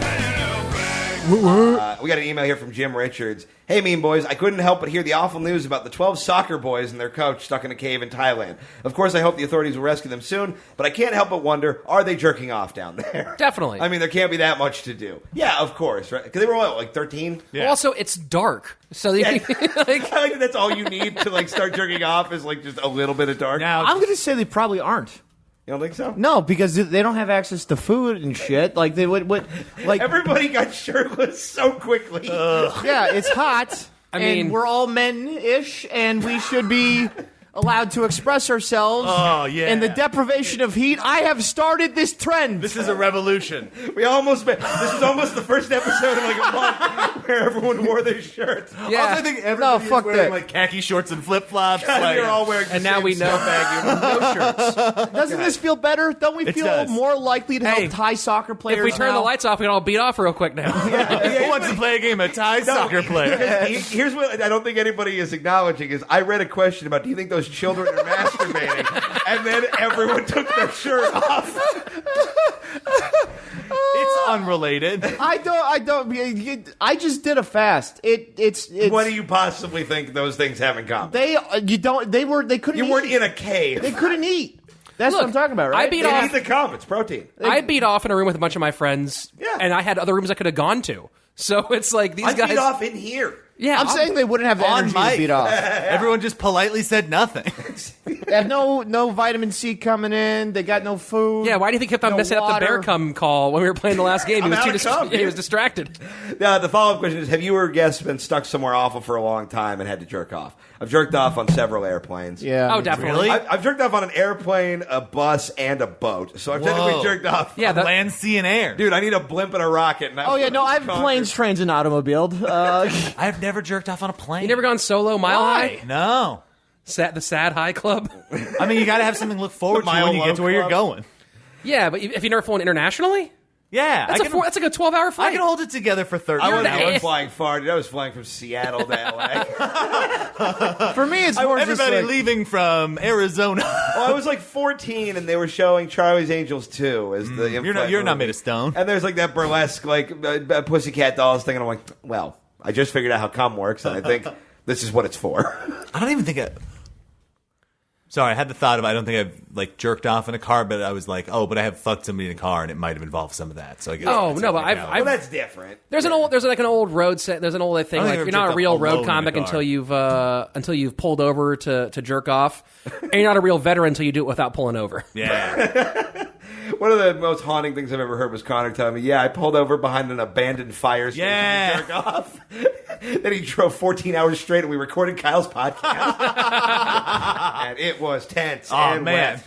[SPEAKER 7] mailbag.
[SPEAKER 3] We got an email here from Jim Richards. Hey, Mean Boys, I couldn't help but hear the awful news about the 12 soccer boys and their coach stuck in a cave in Thailand. Of course, I hope the authorities will rescue them soon, but I can't help but wonder, are they jerking off down there?
[SPEAKER 5] Definitely.
[SPEAKER 3] I mean, there can't be that much to do. Yeah, of course, right? Because they were, what, like 13?
[SPEAKER 4] Yeah.
[SPEAKER 5] Also, it's dark. So you
[SPEAKER 3] I
[SPEAKER 5] like,
[SPEAKER 3] think that's all you need to, like, start jerking off is, like, just a little bit of dark.
[SPEAKER 4] Now,
[SPEAKER 2] I'm going to say they probably aren't.
[SPEAKER 3] You don't think so?
[SPEAKER 2] No, because they don't have access to food and shit. Like they would like
[SPEAKER 3] Everybody got shirtless so quickly.
[SPEAKER 2] yeah, it's hot.
[SPEAKER 5] I mean-
[SPEAKER 2] and we're all men-ish, and we should be allowed to express ourselves.
[SPEAKER 4] Oh, yeah.
[SPEAKER 2] In the deprivation of heat, I have started this trend.
[SPEAKER 4] this is a revolution.
[SPEAKER 3] We almost this is almost the first episode in like a month where everyone wore their shirts.
[SPEAKER 5] yeah.
[SPEAKER 4] Also, I think everybody
[SPEAKER 2] fuck
[SPEAKER 4] is wearing
[SPEAKER 2] that.
[SPEAKER 4] like khaki shorts and flip flops.
[SPEAKER 3] You're all wearing the
[SPEAKER 5] and now
[SPEAKER 3] same
[SPEAKER 5] we know no shirts.
[SPEAKER 2] Doesn't this feel better? Don't we feel
[SPEAKER 4] does.
[SPEAKER 2] more likely to
[SPEAKER 5] Hey,
[SPEAKER 2] help Thai soccer players
[SPEAKER 5] If we turn
[SPEAKER 2] now?
[SPEAKER 5] the lights off, we can all beat off real quick now.
[SPEAKER 4] Who wants to play a game of Thai soccer player?
[SPEAKER 3] Here's what I don't think anybody is acknowledging is I read a question about do you think those children are masturbating, and then everyone took their shirt off.
[SPEAKER 4] It's unrelated.
[SPEAKER 2] I just did a fast. It's
[SPEAKER 3] What do you possibly think those things have in common?
[SPEAKER 2] they couldn't
[SPEAKER 3] You
[SPEAKER 2] eat.
[SPEAKER 3] weren't in a cave.
[SPEAKER 2] They couldn't eat. That's
[SPEAKER 5] Look,
[SPEAKER 2] what I'm talking about, right?
[SPEAKER 5] I beat
[SPEAKER 3] They
[SPEAKER 5] off.
[SPEAKER 3] eat the cum. It's protein.
[SPEAKER 5] I beat off in a room with a bunch of my friends,
[SPEAKER 3] Yeah.
[SPEAKER 5] and I had other rooms I could have gone to. So it's like these
[SPEAKER 3] I
[SPEAKER 5] guys.
[SPEAKER 3] beat off in here.
[SPEAKER 5] Yeah,
[SPEAKER 2] I'm saying they wouldn't have the
[SPEAKER 4] On
[SPEAKER 2] energy to
[SPEAKER 4] mic.
[SPEAKER 2] beat off.
[SPEAKER 4] Everyone just politely said nothing.
[SPEAKER 2] They have no vitamin C coming in. They got no food.
[SPEAKER 5] Yeah, why do you think he kept on
[SPEAKER 2] No
[SPEAKER 5] messing up the
[SPEAKER 2] water.
[SPEAKER 5] bear cum call when we were playing the last game? He
[SPEAKER 3] I'm
[SPEAKER 5] was
[SPEAKER 3] out
[SPEAKER 5] too
[SPEAKER 3] of cum,
[SPEAKER 5] he
[SPEAKER 3] dude.
[SPEAKER 5] was distracted.
[SPEAKER 3] The follow-up question is, have you or guests been stuck somewhere awful for a long time and had to jerk off? I've jerked off on several airplanes.
[SPEAKER 2] Yeah.
[SPEAKER 5] Oh, definitely.
[SPEAKER 4] Really?
[SPEAKER 3] I've jerked off on an airplane, a bus, and a boat. So I've technically
[SPEAKER 4] Whoa.
[SPEAKER 3] jerked off.
[SPEAKER 5] Yeah, that-
[SPEAKER 4] Land, sea, and air.
[SPEAKER 3] Dude, I need a blimp and a rocket. And
[SPEAKER 2] Oh yeah, no, I've planes, trains, and automobile.
[SPEAKER 4] I've never jerked off on a plane.
[SPEAKER 5] You never gone solo mile high?
[SPEAKER 4] No.
[SPEAKER 5] The Sad High Club?
[SPEAKER 4] I mean, you got to have something to look forward to
[SPEAKER 3] Mile
[SPEAKER 4] when you
[SPEAKER 3] Low
[SPEAKER 4] get to where you're
[SPEAKER 3] Club.
[SPEAKER 4] going.
[SPEAKER 5] Yeah, but if you never flown internationally,
[SPEAKER 4] Yeah,
[SPEAKER 5] that's that's like a 12-hour
[SPEAKER 4] I
[SPEAKER 5] flight.
[SPEAKER 4] can hold it together for 30
[SPEAKER 3] I
[SPEAKER 5] the
[SPEAKER 3] wasn't
[SPEAKER 5] ass.
[SPEAKER 3] flying far, dude. I was flying from Seattle to LA.
[SPEAKER 2] For me, it's more just
[SPEAKER 4] Everybody
[SPEAKER 2] like,
[SPEAKER 4] leaving from Arizona.
[SPEAKER 3] Well, I was like 14, and they were showing Charlie's Angels 2 as the
[SPEAKER 4] You're not made of stone.
[SPEAKER 3] And there's like that burlesque, like Pussycat Dolls thing, and I'm like, well, I just figured out how cum works, and I think this is what it's for.
[SPEAKER 4] I don't even think Sorry, I had the thought of I don't think I've like jerked off in a car, but I was like, oh, but I have fucked somebody in a car, and it might have involved some of that. So I guess
[SPEAKER 5] Oh,
[SPEAKER 4] that's
[SPEAKER 5] no, but
[SPEAKER 4] something
[SPEAKER 5] I've-
[SPEAKER 3] Well, that's different.
[SPEAKER 5] There's like an old road set. There's an old thing
[SPEAKER 4] I don't
[SPEAKER 5] like
[SPEAKER 4] think
[SPEAKER 5] you're
[SPEAKER 4] I've
[SPEAKER 5] not a
[SPEAKER 4] jerked
[SPEAKER 5] real
[SPEAKER 4] off alone
[SPEAKER 5] road
[SPEAKER 4] in a
[SPEAKER 5] comic
[SPEAKER 4] car.
[SPEAKER 5] until you've pulled over to jerk off, and you're not a real veteran until you do it without pulling over.
[SPEAKER 4] Yeah.
[SPEAKER 3] One of the most haunting things I've ever heard was Connor telling me, yeah, I pulled over behind an abandoned fire station
[SPEAKER 4] Yeah.
[SPEAKER 3] to jerk off. Then he drove 14 hours straight, and we recorded Kyle's podcast. And it was tense
[SPEAKER 4] Oh
[SPEAKER 3] and
[SPEAKER 4] man.
[SPEAKER 3] wet.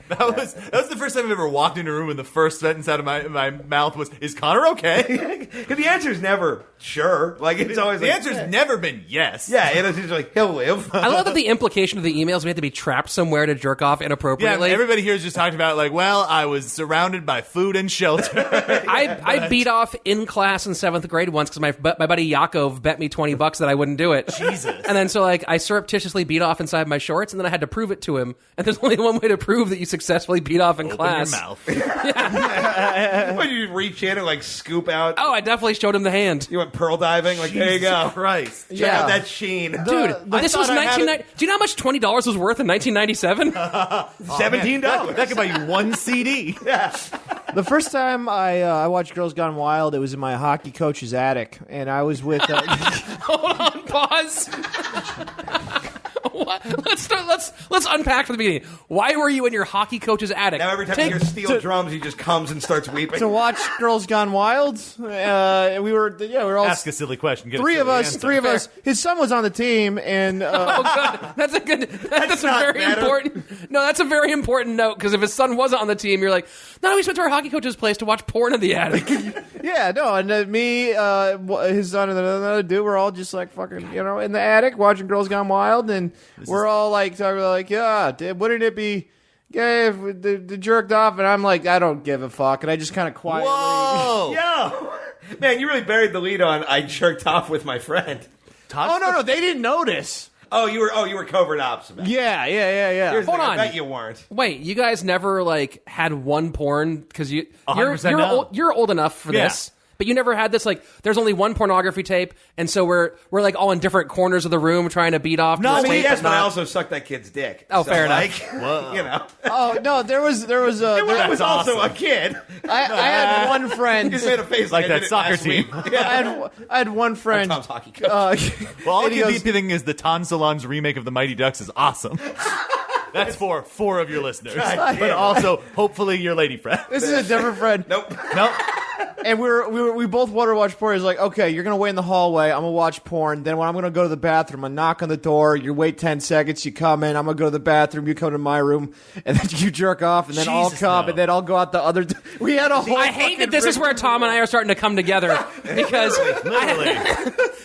[SPEAKER 4] That was the first time I've ever walked into a room and the first sentence out of my mouth was, "Is Connor okay?"
[SPEAKER 3] Because the answer is never sure. Like, it's always
[SPEAKER 4] The
[SPEAKER 3] like,
[SPEAKER 4] answer's never been yes.
[SPEAKER 3] yeah, it's just like, he'll live.
[SPEAKER 5] I love that the implication of the emails we had to be trapped somewhere to jerk off
[SPEAKER 4] Yeah,
[SPEAKER 5] inappropriately.
[SPEAKER 4] everybody here is just talking about like, well, I was surrounded by food and shelter.
[SPEAKER 5] I beat off in class in 7th grade once because my buddy Yakov bet me $20 that I wouldn't do it.
[SPEAKER 4] Jesus.
[SPEAKER 5] And then so like I surreptitiously beat off inside my shorts, and then I had to prove it to him. And there's only one way to prove that you successfully beat off in
[SPEAKER 4] Open
[SPEAKER 5] class.
[SPEAKER 4] your mouth.
[SPEAKER 3] When you reach in and like scoop out,
[SPEAKER 5] Oh, I definitely showed him the hand.
[SPEAKER 3] you went pearl diving. Like, there you
[SPEAKER 4] Jesus
[SPEAKER 3] go.
[SPEAKER 4] Christ.
[SPEAKER 3] Check
[SPEAKER 5] Yeah.
[SPEAKER 3] out that sheen.
[SPEAKER 5] Dude,
[SPEAKER 4] I
[SPEAKER 5] this was
[SPEAKER 4] thought I had
[SPEAKER 5] 1990. Do you know how much $20 was worth in 1997?
[SPEAKER 3] $17.
[SPEAKER 4] That could buy you one CD.
[SPEAKER 3] Yeah.
[SPEAKER 2] the first time I watched Girls Gone Wild, it was in my hockey coach's attic, and I was with.
[SPEAKER 5] Hold on, pause. Let's unpack from the beginning. Why were you in your hockey coach's attic?
[SPEAKER 3] Now every time you hear steel drums, he just comes and starts weeping.
[SPEAKER 2] To watch Girls Gone Wild. We were all
[SPEAKER 4] Ask a silly question. Get a
[SPEAKER 2] three of
[SPEAKER 4] silly
[SPEAKER 2] us.
[SPEAKER 4] answer.
[SPEAKER 2] Three of us. His son was on the team, and
[SPEAKER 5] Oh, God. That's a good. That's a
[SPEAKER 3] not
[SPEAKER 5] very
[SPEAKER 3] better.
[SPEAKER 5] important. No, that's a very important note because if his son wasn't on the team, you're like, no, we went to our hockey coach's place to watch porn in the attic.
[SPEAKER 2] yeah, no, and me, his son, and another dude, we're all just like fucking, in the attic watching Girls Gone Wild, and we're all like talking like, yeah, wouldn't it be gay if they jerked off? And I'm like, I don't give a fuck, and I just kind of quietly.
[SPEAKER 4] Whoa!
[SPEAKER 3] Yo, man, you really buried the lead on I jerked off with my friend.
[SPEAKER 2] Oh no, they didn't notice.
[SPEAKER 3] Oh, you were covert ops about it.
[SPEAKER 2] Yeah.
[SPEAKER 3] Here's the
[SPEAKER 5] Hold
[SPEAKER 3] thing,
[SPEAKER 5] on.
[SPEAKER 3] I bet you weren't.
[SPEAKER 5] Wait, you guys never had one porn because you're
[SPEAKER 4] 100% no.
[SPEAKER 5] you're old enough for
[SPEAKER 4] Yeah.
[SPEAKER 5] this. But you never had this, there's only one pornography tape, and so we're all in different corners of the room trying to beat off.
[SPEAKER 4] No,
[SPEAKER 5] this
[SPEAKER 3] I mean,
[SPEAKER 5] tape,
[SPEAKER 3] yes, but I
[SPEAKER 5] not-
[SPEAKER 3] also sucked that kid's dick.
[SPEAKER 5] Oh,
[SPEAKER 3] So,
[SPEAKER 5] fair enough.
[SPEAKER 2] Oh no, there was
[SPEAKER 3] I was also a kid.
[SPEAKER 2] I had one friend.
[SPEAKER 3] You just made a face
[SPEAKER 4] Like
[SPEAKER 3] I
[SPEAKER 4] that
[SPEAKER 3] did it
[SPEAKER 4] soccer
[SPEAKER 3] last
[SPEAKER 4] team.
[SPEAKER 3] week. Yeah.
[SPEAKER 2] I had one friend.
[SPEAKER 3] Tom's hockey coach.
[SPEAKER 4] Well, all I
[SPEAKER 2] and he
[SPEAKER 4] can
[SPEAKER 2] goes-
[SPEAKER 4] be thinking is the Ton Salon's remake of the Mighty Ducks is awesome. That's for 4 of your listeners, but also hopefully your lady friend.
[SPEAKER 2] This is a different friend.
[SPEAKER 3] Nope.
[SPEAKER 4] Nope.
[SPEAKER 2] And we both wanted to watch porn. He's like, okay, you're gonna wait in the hallway. I'm gonna watch porn. Then when I'm gonna go to the bathroom, I knock on the door. You wait 10 seconds. You come in. I'm gonna go to the bathroom. You come to my room, and then you jerk off, and then I'll
[SPEAKER 4] Jesus,
[SPEAKER 2] come,
[SPEAKER 4] no.
[SPEAKER 2] and then I'll go out the other. We had a whole.
[SPEAKER 5] I hate that this is where Tom and I are starting to come together because
[SPEAKER 4] Literally.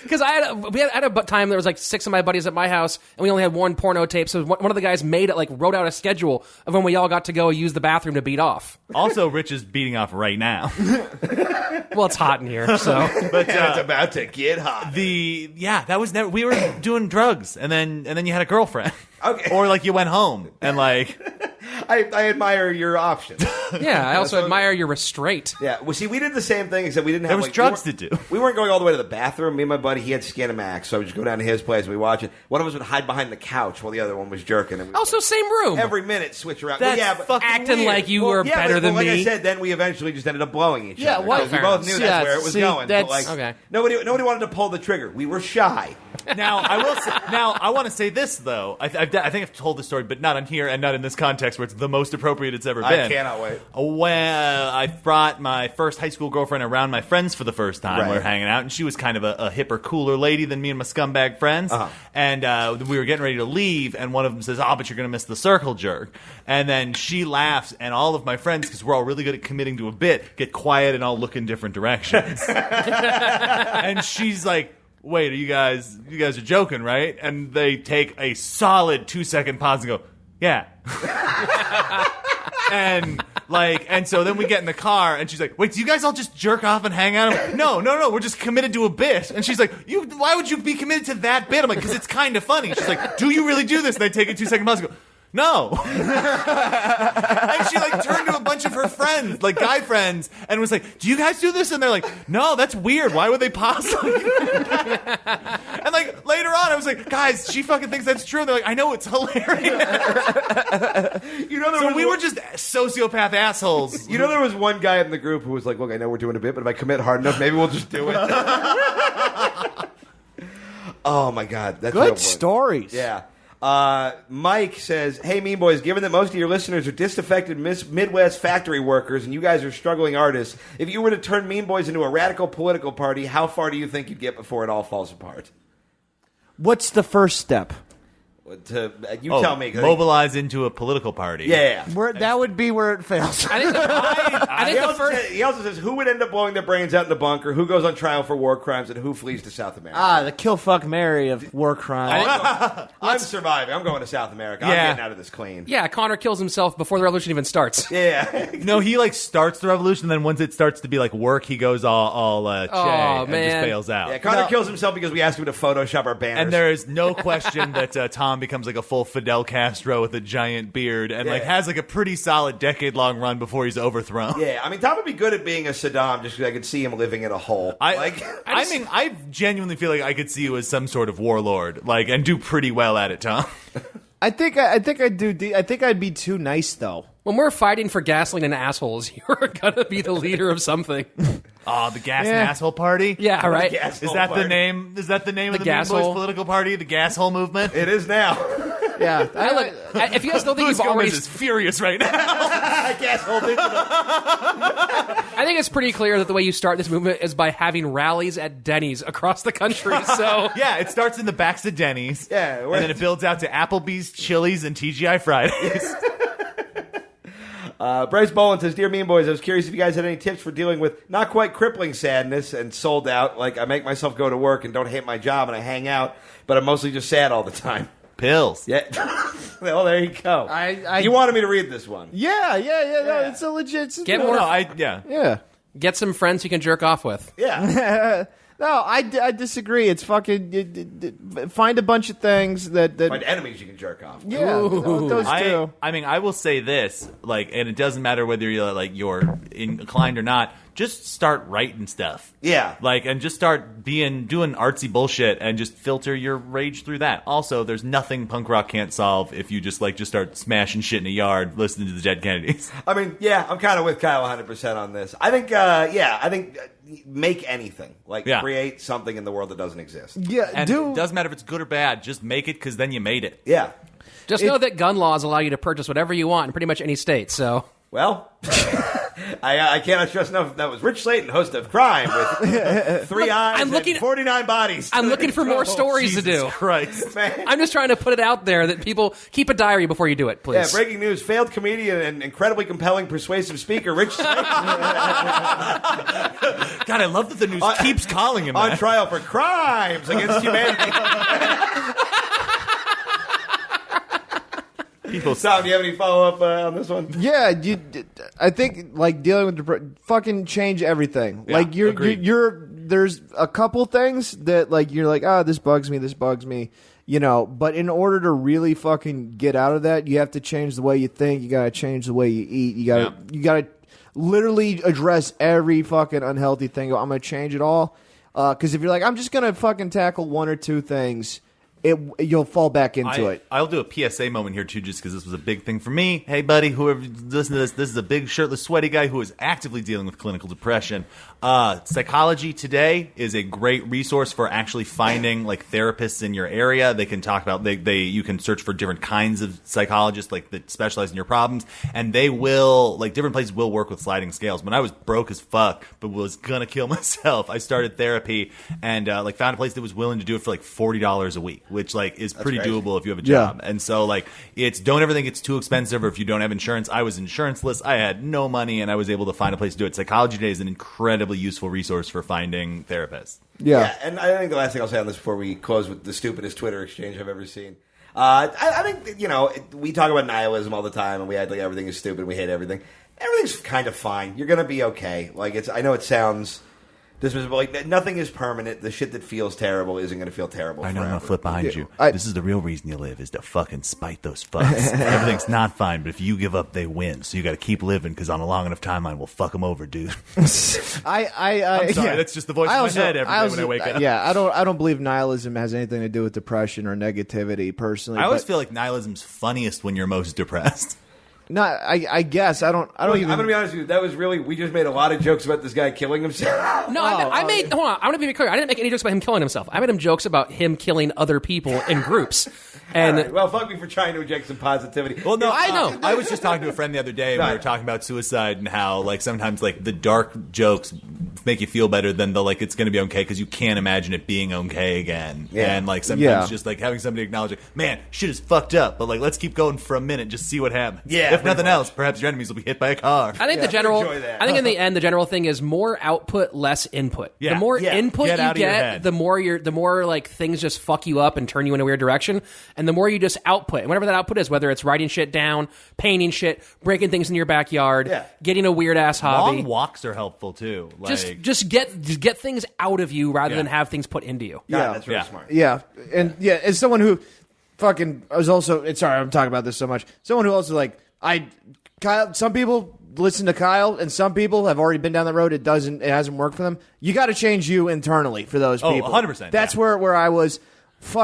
[SPEAKER 5] because I had a time there was 6 of my buddies at my house and we only had one porno tape. So one of the guys made it wrote out a schedule of when we all got to go use the bathroom to beat off.
[SPEAKER 4] Also, Rich is beating off right now.
[SPEAKER 5] Well, it's hot in here, so
[SPEAKER 4] But
[SPEAKER 3] It's about to get hot.
[SPEAKER 4] that was never. We were doing drugs, and then you had a girlfriend.
[SPEAKER 3] Okay.
[SPEAKER 4] Or you went home and
[SPEAKER 3] I admire your options.
[SPEAKER 5] yeah. I also admire your restraint.
[SPEAKER 3] Yeah. Well, see, we did the same thing, except we didn't have.
[SPEAKER 4] There was drugs
[SPEAKER 3] we
[SPEAKER 4] to
[SPEAKER 3] weren't-
[SPEAKER 4] do.
[SPEAKER 3] We weren't going all the way to the bathroom. Me and my buddy, he had Skinamax, so I would just go down to his place and we watch it. One of us would hide behind the couch while the other one was jerking. And we
[SPEAKER 5] Also, same room.
[SPEAKER 3] every minute switch around.
[SPEAKER 4] That's
[SPEAKER 3] Well, yeah, but
[SPEAKER 4] fucking
[SPEAKER 5] acting
[SPEAKER 4] weird.
[SPEAKER 5] like you were better than
[SPEAKER 3] like
[SPEAKER 5] me.
[SPEAKER 3] I said, then we eventually just ended up blowing each
[SPEAKER 2] Yeah,
[SPEAKER 3] other.
[SPEAKER 2] why-
[SPEAKER 3] 'cause we
[SPEAKER 5] fair
[SPEAKER 3] both
[SPEAKER 5] enough.
[SPEAKER 3] knew
[SPEAKER 2] Yeah,
[SPEAKER 3] that's where it was
[SPEAKER 2] see,
[SPEAKER 3] going. But
[SPEAKER 2] that's-
[SPEAKER 5] okay.
[SPEAKER 3] nobody wanted to pull the trigger. We were shy.
[SPEAKER 4] Now I will. Now I want to say this though. I think I've told this story, but not on here and not in this context where it's the most appropriate it's ever
[SPEAKER 3] I
[SPEAKER 4] been.
[SPEAKER 3] cannot wait.
[SPEAKER 4] When I brought my first high school girlfriend around my friends for the first time,
[SPEAKER 3] Right.
[SPEAKER 4] we were hanging out, and she was kind of a hipper, cooler lady than me and my scumbag friends.
[SPEAKER 3] Uh-huh.
[SPEAKER 4] And we were getting ready to leave, and one of them says, "Oh, but you're going to miss the circle jerk." And then she laughs, and all of my friends, because we're all really good at committing to a bit, get quiet and all look in different directions. And she's like, wait, you guys are joking, right? And they take a solid 2-second pause and go, yeah. and so then we get in the car and she's like, wait, do you guys all just jerk off and hang out? I'm like, no, we're just committed to a bit. And she's like, why would you be committed to that bit? I'm like, because it's kind of funny. She's like, do you really do this? And they take a 2-second pause and go, no. And she turned to a bunch of her friends, guy friends, and was like, do you guys do this? And they're like, no, that's weird. Why would they pause like that? And later on, I was like, guys, she fucking thinks that's true. And they're like, I know, it's hilarious. So we were just sociopath assholes.
[SPEAKER 3] There was one guy in the group who was like, look, I know we're doing a bit, but if I commit hard enough, maybe we'll just do it. Oh, my God. That's
[SPEAKER 2] Good stories.
[SPEAKER 3] Yeah. Mike says, hey, Mean Boys, given that most of your listeners are disaffected Midwest factory workers and you guys are struggling artists, if you were to turn Mean Boys into a radical political party, how far do you think you'd get before it all falls apart?
[SPEAKER 2] What's the first step?
[SPEAKER 3] Tell me. 'cause
[SPEAKER 4] Mobilize into a political party.
[SPEAKER 3] Yeah.
[SPEAKER 2] That would be where it fails.
[SPEAKER 5] I think the first.
[SPEAKER 3] He also says, who would end up blowing their brains out in the bunker, who goes on trial for war crimes, and who flees to South America?
[SPEAKER 2] The kill fuck Mary of war crimes.
[SPEAKER 3] I'm surviving. I'm going to South America. I'm
[SPEAKER 4] Yeah.
[SPEAKER 3] getting out of this clean.
[SPEAKER 5] Yeah, Connor kills himself before the revolution even starts.
[SPEAKER 3] Yeah.
[SPEAKER 4] No, he starts the revolution, then once it starts to be work, he goes all Che and
[SPEAKER 5] man.
[SPEAKER 4] just bails out.
[SPEAKER 3] Yeah, Connor kills himself because we asked him to Photoshop our banners.
[SPEAKER 4] And there is no question that Tom becomes a full Fidel Castro with a giant beard and has a pretty solid decade-long run before he's overthrown.
[SPEAKER 3] Yeah, I mean, Tom would be good at being a Saddam just because I could see him living in a hole.
[SPEAKER 4] I genuinely feel like I could see you as some sort of warlord, and do pretty well at it, Tom.
[SPEAKER 2] I think I'd do. I think I'd be too nice though.
[SPEAKER 5] When we're fighting for gasoline and assholes, you're gonna be the leader of something.
[SPEAKER 4] Oh, the gas and asshole party.
[SPEAKER 5] Yeah, right.
[SPEAKER 3] Gas
[SPEAKER 4] Is
[SPEAKER 3] hole
[SPEAKER 4] that
[SPEAKER 3] party.
[SPEAKER 4] the name? Is that the name of the
[SPEAKER 5] gas
[SPEAKER 4] Mean Boys
[SPEAKER 5] hole.
[SPEAKER 4] political party? The gas hole movement.
[SPEAKER 3] It is now.
[SPEAKER 2] Yeah.
[SPEAKER 5] If you guys don't think
[SPEAKER 4] Luis
[SPEAKER 5] you've already,
[SPEAKER 4] Gomez is furious right now.
[SPEAKER 3] Gas hole digital.
[SPEAKER 5] I think it's pretty clear that the way you start this movement is by having rallies at Denny's across the country. So
[SPEAKER 4] Yeah, it starts in the backs of Denny's.
[SPEAKER 3] Yeah,
[SPEAKER 4] and then it builds out to Applebee's, Chili's, and TGI Fridays.
[SPEAKER 3] Bryce Boland says, Dear Mean Boys, I was curious if you guys had any tips for dealing with not quite crippling sadness and sold out. Like, I make myself go to work and don't hate my job and I hang out, but I'm mostly just sad all the time.
[SPEAKER 4] Pills.
[SPEAKER 3] Yeah. Well, there you go. You wanted me to read this one.
[SPEAKER 2] Yeah. No, it's a legit.
[SPEAKER 5] Get
[SPEAKER 4] No,
[SPEAKER 5] more.
[SPEAKER 4] yeah.
[SPEAKER 2] Yeah.
[SPEAKER 5] Get some friends you can jerk off with.
[SPEAKER 3] Yeah.
[SPEAKER 2] No, I disagree. It's fucking find a bunch of things that
[SPEAKER 3] Find enemies you can jerk off.
[SPEAKER 2] yeah, those two.
[SPEAKER 4] I mean, I will say this, like, and it doesn't matter whether you're inclined or not. Just start writing stuff.
[SPEAKER 3] Yeah.
[SPEAKER 4] Like, and just start doing artsy bullshit and just filter your rage through that. Also, there's nothing punk rock can't solve if you just start smashing shit in a yard listening to the Dead Kennedys.
[SPEAKER 3] I mean, yeah, I'm kind of with Kyle 100% on this. I think, make anything. Like, create something in the world that doesn't exist.
[SPEAKER 2] Yeah,
[SPEAKER 4] And it doesn't matter if it's good or bad. Just make it because then you made it.
[SPEAKER 3] Yeah.
[SPEAKER 5] Just know that gun laws allow you to purchase whatever you want in pretty much any state. So
[SPEAKER 3] Well, I cannot stress enough that was Rich Slaton, host of Crime, with 3 eyes
[SPEAKER 5] I'm looking-
[SPEAKER 3] and 49 bodies.
[SPEAKER 5] I'm looking for more stories to do.
[SPEAKER 4] Christ.
[SPEAKER 3] Man.
[SPEAKER 5] I'm just trying to put it out there that people keep a diary before you do it,
[SPEAKER 3] Yeah,
[SPEAKER 5] please.
[SPEAKER 3] breaking news. Failed comedian and incredibly compelling, persuasive speaker Rich Slaton
[SPEAKER 4] God, I love that the news keeps calling him
[SPEAKER 3] on
[SPEAKER 4] that.
[SPEAKER 3] trial for crimes against humanity.
[SPEAKER 4] People
[SPEAKER 3] Sal, do you have any follow-up on this one?
[SPEAKER 2] Yeah, I think dealing with fucking change everything.
[SPEAKER 4] Yeah, agreed.
[SPEAKER 2] There's a couple things that you're this bugs me, but in order to really fucking get out of that, you have to change the way you think, you got to change the way you eat, you got to literally address every fucking unhealthy thing. I'm going to change it all. Cuz if you're I'm just going to fucking tackle one or two things, you'll fall back into it.
[SPEAKER 4] I'll do a PSA moment here, too, just because this was a big thing for me. Hey, buddy, whoever listen to this is a big, shirtless, sweaty guy who is actively dealing with clinical depression. Psychology Today is a great resource for actually finding, therapists in your area. They can talk about, you can search for different kinds of psychologists, that specialize in your problems, and they will, different places will work with sliding scales. When I was broke as fuck, but was gonna kill myself, I started therapy and, found a place that was willing to do it for, $40 a week. Which is pretty
[SPEAKER 3] crazy.
[SPEAKER 4] doable if you have a job. And so don't ever think it's too expensive or if you don't have insurance. I was insuranceless. I had no money and I was able to find a place to do it. Psychology Today is an incredibly useful resource for finding therapists.
[SPEAKER 2] Yeah.
[SPEAKER 3] And I think the last thing I'll say on this before we close with the stupidest Twitter exchange I've ever seen. I think, we talk about nihilism all the time and we act like everything is stupid and we hate everything. Everything's kind of fine. You're going to be okay. I know it sounds dismissible. Nothing is permanent. The shit that feels terrible isn't going to feel terrible
[SPEAKER 4] I know, I'm
[SPEAKER 3] forever.
[SPEAKER 4] going to flip behind you.
[SPEAKER 2] I-
[SPEAKER 4] This is the real reason you live, is to fucking spite those fucks. Everything's not fine, but if you give up, they win. So you got to keep living, because on a long enough timeline, we'll fuck them over, dude.
[SPEAKER 2] I'm
[SPEAKER 4] sorry, that's just the voice in my head every day when I wake up.
[SPEAKER 2] Yeah, I don't believe nihilism has anything to do with depression or negativity personally.
[SPEAKER 4] I always
[SPEAKER 2] but-
[SPEAKER 4] feel like nihilism's funniest when you're most depressed.
[SPEAKER 2] No, I guess I don't
[SPEAKER 3] Look,
[SPEAKER 2] even.
[SPEAKER 3] I'm going to be honest with you. That was really, we just made a lot of jokes about this guy killing himself.
[SPEAKER 5] No, I made. Hold on, I want to be clear. I didn't make any jokes about him killing himself. I made him jokes about him killing other people in groups. And
[SPEAKER 3] All right, well, fuck me for trying to inject some positivity.
[SPEAKER 4] Well, no,
[SPEAKER 5] I know.
[SPEAKER 4] I was just talking to a friend the other day, and we
[SPEAKER 3] Right.
[SPEAKER 4] were talking about suicide and how, sometimes, the dark jokes make you feel better than the, it's going to be okay, because you can't imagine it being okay again.
[SPEAKER 3] Yeah.
[SPEAKER 4] And, sometimes
[SPEAKER 2] Yeah.
[SPEAKER 4] just, having somebody acknowledge, man, shit is fucked up, but, let's keep going for a minute, just see what happens.
[SPEAKER 3] Yeah,
[SPEAKER 4] If
[SPEAKER 3] pretty
[SPEAKER 4] nothing
[SPEAKER 3] much.
[SPEAKER 4] else, perhaps your enemies will be hit by a car.
[SPEAKER 5] I think the general.
[SPEAKER 3] enjoy that.
[SPEAKER 5] I think in the end, the general thing is more output, less input.
[SPEAKER 4] Yeah.
[SPEAKER 5] The more
[SPEAKER 3] Yeah.
[SPEAKER 5] input
[SPEAKER 4] Get
[SPEAKER 5] you
[SPEAKER 4] out of your
[SPEAKER 5] get,
[SPEAKER 4] head.
[SPEAKER 5] the more things just fuck you up and turn you in a weird direction. And the more you just output, and whatever that output is, whether it's writing shit down, painting shit, breaking things in your backyard,
[SPEAKER 3] Yeah.
[SPEAKER 5] getting a weird ass hobby.
[SPEAKER 4] Long walks are helpful, too.
[SPEAKER 5] Just get things out of you rather
[SPEAKER 4] Yeah.
[SPEAKER 5] than have things put into you.
[SPEAKER 3] God,
[SPEAKER 2] Yeah.
[SPEAKER 3] that's really
[SPEAKER 4] Yeah.
[SPEAKER 3] smart.
[SPEAKER 2] Yeah, and as someone who fucking I was also. Sorry, I'm talking about this so much. Someone who also Kyle. Some people listen to Kyle, and some people have already been down the road. It hasn't worked for them. You got to change you internally for those
[SPEAKER 4] Oh,
[SPEAKER 2] people.
[SPEAKER 4] 100%,
[SPEAKER 2] That's
[SPEAKER 4] yeah.
[SPEAKER 2] where I was. you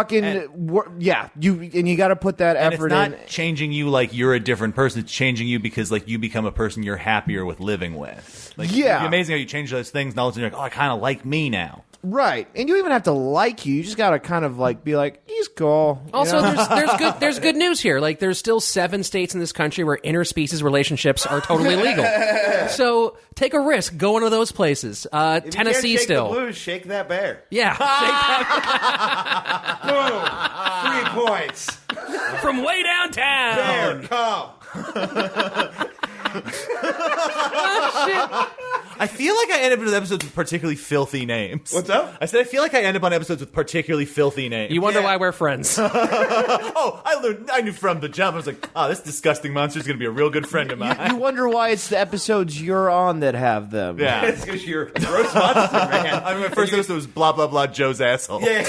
[SPEAKER 2] got to put that
[SPEAKER 4] And
[SPEAKER 2] effort
[SPEAKER 4] it's not
[SPEAKER 2] in.
[SPEAKER 4] changing you like you're a different person. It's changing you because like you become a person you're happier with living with. Like,
[SPEAKER 2] Yeah.
[SPEAKER 4] it's amazing how you change those things, and all of a sudden you're like, oh, I kind of like me now.
[SPEAKER 2] Right, and you even have to like you just got to kind of like be like, he's cool. you
[SPEAKER 5] Also,
[SPEAKER 2] know?
[SPEAKER 5] there's good news here. Like, there's still 7 states in this country where interspecies relationships are totally legal. So take a risk. Go into those places.
[SPEAKER 3] If you
[SPEAKER 5] Tennessee
[SPEAKER 3] can't shake
[SPEAKER 5] still.
[SPEAKER 3] the blues, shake that bear.
[SPEAKER 5] Yeah.
[SPEAKER 3] Boom. 3 points.
[SPEAKER 5] From way downtown.
[SPEAKER 3] Bear, come.
[SPEAKER 4] I feel like I end up with episodes with particularly filthy names.
[SPEAKER 3] What's up?
[SPEAKER 4] I said I feel like I end up on episodes with particularly filthy names.
[SPEAKER 5] You wonder why we're friends.
[SPEAKER 4] Oh, I knew from the jump. I was like, oh, this disgusting monster is going to be a real good friend of mine.
[SPEAKER 2] You wonder why it's the episodes you're on that have them.
[SPEAKER 4] Yeah.
[SPEAKER 3] It's because you're a gross monster, man.
[SPEAKER 4] I mean, my first episode was blah, blah, blah, Joe's asshole.
[SPEAKER 3] Yeah.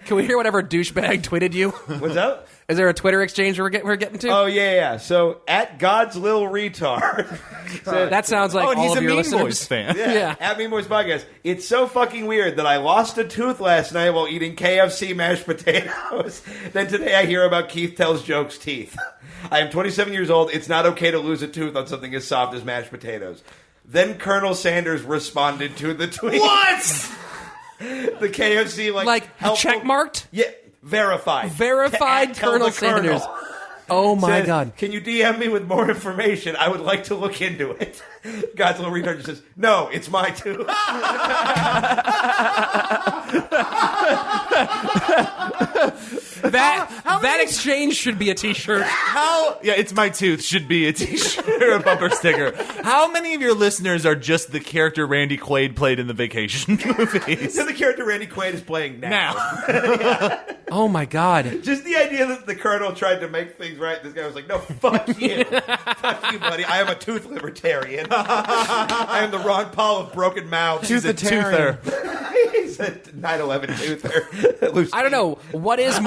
[SPEAKER 5] Can we hear whatever douchebag tweeted you?
[SPEAKER 3] What's up?
[SPEAKER 5] Is there a Twitter exchange we're getting to?
[SPEAKER 3] Oh, yeah. So, at God's Little Retard.
[SPEAKER 5] That sounds like
[SPEAKER 4] Oh, and
[SPEAKER 5] all
[SPEAKER 4] he's
[SPEAKER 5] of
[SPEAKER 4] a
[SPEAKER 5] your
[SPEAKER 4] Mean
[SPEAKER 5] listeners.
[SPEAKER 4] Boys fan.
[SPEAKER 5] Yeah.
[SPEAKER 3] At Mean Boys Podcast. It's so fucking weird that I lost a tooth last night while eating KFC mashed potatoes. Then today I hear about Keith Tells Jokes' teeth. I am 27 years old. It's not okay to lose a tooth on something as soft as mashed potatoes. Then Colonel Sanders responded to the tweet.
[SPEAKER 4] What?
[SPEAKER 3] The KFC,
[SPEAKER 5] Like
[SPEAKER 3] helpful-
[SPEAKER 5] check marked?
[SPEAKER 3] Yeah, verified.
[SPEAKER 5] Verified
[SPEAKER 3] Tell
[SPEAKER 5] Colonel
[SPEAKER 3] the Colonel.
[SPEAKER 5] Sanders. Oh my
[SPEAKER 3] Says,
[SPEAKER 5] God.
[SPEAKER 3] Can you DM me with more information? I would like to look into it. God's Little Retard just says, no, it's my tooth.
[SPEAKER 5] That exchange should be a t-shirt.
[SPEAKER 4] Yeah, it's my tooth should be a t-shirt or a bumper sticker. How many of your listeners are just the character Randy Quaid played in the Vacation movies?
[SPEAKER 3] So the character Randy Quaid is playing now.
[SPEAKER 5] Oh my God.
[SPEAKER 3] Just the idea that the Colonel tried to make things right. This guy was like, no, fuck you. Fuck you, buddy. I am a tooth libertarian. I am the Ron Paul of broken mouths.
[SPEAKER 4] He's a toother.
[SPEAKER 3] He's a 9/11 toother.
[SPEAKER 5] I don't know. What is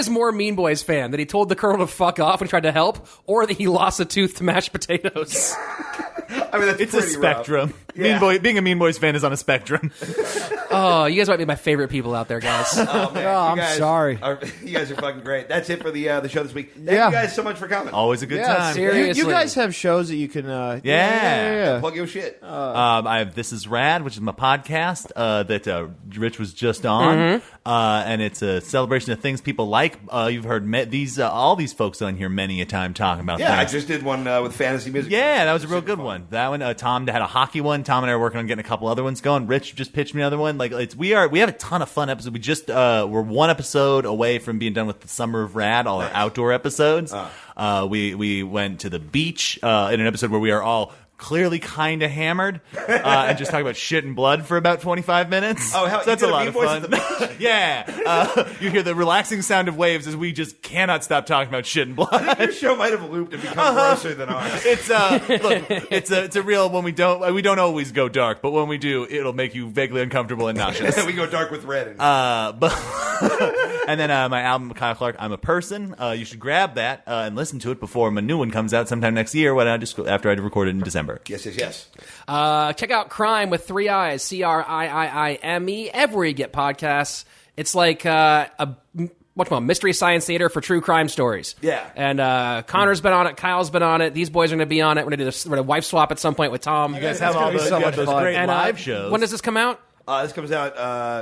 [SPEAKER 5] more Mean Boys fan? That he told the Colonel to fuck off when he tried to help, or that he lost a tooth to mashed potatoes?
[SPEAKER 3] I mean, that's
[SPEAKER 4] It's a
[SPEAKER 3] pretty rough.
[SPEAKER 4] spectrum.
[SPEAKER 3] Yeah.
[SPEAKER 4] Being a Mean Boys fan is on a spectrum.
[SPEAKER 5] Oh, you guys might be my favorite people out there, guys.
[SPEAKER 3] Oh, man.
[SPEAKER 2] Oh,
[SPEAKER 3] You
[SPEAKER 2] I'm
[SPEAKER 3] guys
[SPEAKER 2] sorry.
[SPEAKER 3] You guys are fucking great. That's it for the show this week. Thank
[SPEAKER 2] Yeah.
[SPEAKER 3] you guys so much for coming.
[SPEAKER 4] Always a good time.
[SPEAKER 5] seriously.
[SPEAKER 2] You guys have shows that you can.
[SPEAKER 4] Yeah.
[SPEAKER 3] Plug your shit.
[SPEAKER 4] I have This Is Rad, which is my podcast that Rich was just on, and it's a celebration of things people like. You've heard all these folks on here many a time talking about
[SPEAKER 3] Yeah, I
[SPEAKER 4] things.
[SPEAKER 3] just did one with fantasy music.
[SPEAKER 4] Yeah, that was a real good one. That one, Tom had a hockey one. Tom and I are working on getting a couple other ones going. Rich just pitched me another one. Like we have a ton of fun episodes. We just we're one episode away from being done with the Summer of Rad, all our outdoor episodes. We went to the beach in an episode where we are all clearly kind of hammered and just talk about shit and blood for about 25 minutes.
[SPEAKER 3] Oh, hell,
[SPEAKER 4] so that's
[SPEAKER 3] you
[SPEAKER 4] a
[SPEAKER 3] did
[SPEAKER 4] lot
[SPEAKER 3] Mean
[SPEAKER 4] of
[SPEAKER 3] Boys
[SPEAKER 4] fun.
[SPEAKER 3] at the beach?
[SPEAKER 4] Yeah, you hear the relaxing sound of waves as we just cannot stop talking about shit and blood.
[SPEAKER 3] Your show might have looped and become grosser than ours.
[SPEAKER 4] It's look, it's a real when we don't always go dark, but when we do, it'll make you vaguely uncomfortable and nauseous.
[SPEAKER 3] We go dark with red.
[SPEAKER 4] And then my album Kyle Clark, I'm a Person. You should grab that and listen to it before my new one comes out sometime next year. After I record it in December.
[SPEAKER 3] Yes.
[SPEAKER 5] Check out Crime with 3 I's, CRIIIME, everywhere you get podcasts. It's like mystery science theater for true crime stories.
[SPEAKER 3] Yeah.
[SPEAKER 5] And Connor's been on it. Kyle's been on it. These boys are going to be on it. We're going to do a wife swap at some point with Tom.
[SPEAKER 4] You guys have all those,
[SPEAKER 2] so much
[SPEAKER 4] those
[SPEAKER 2] fun.
[SPEAKER 4] great
[SPEAKER 5] And,
[SPEAKER 4] live shows.
[SPEAKER 5] When does this come out?
[SPEAKER 3] This comes out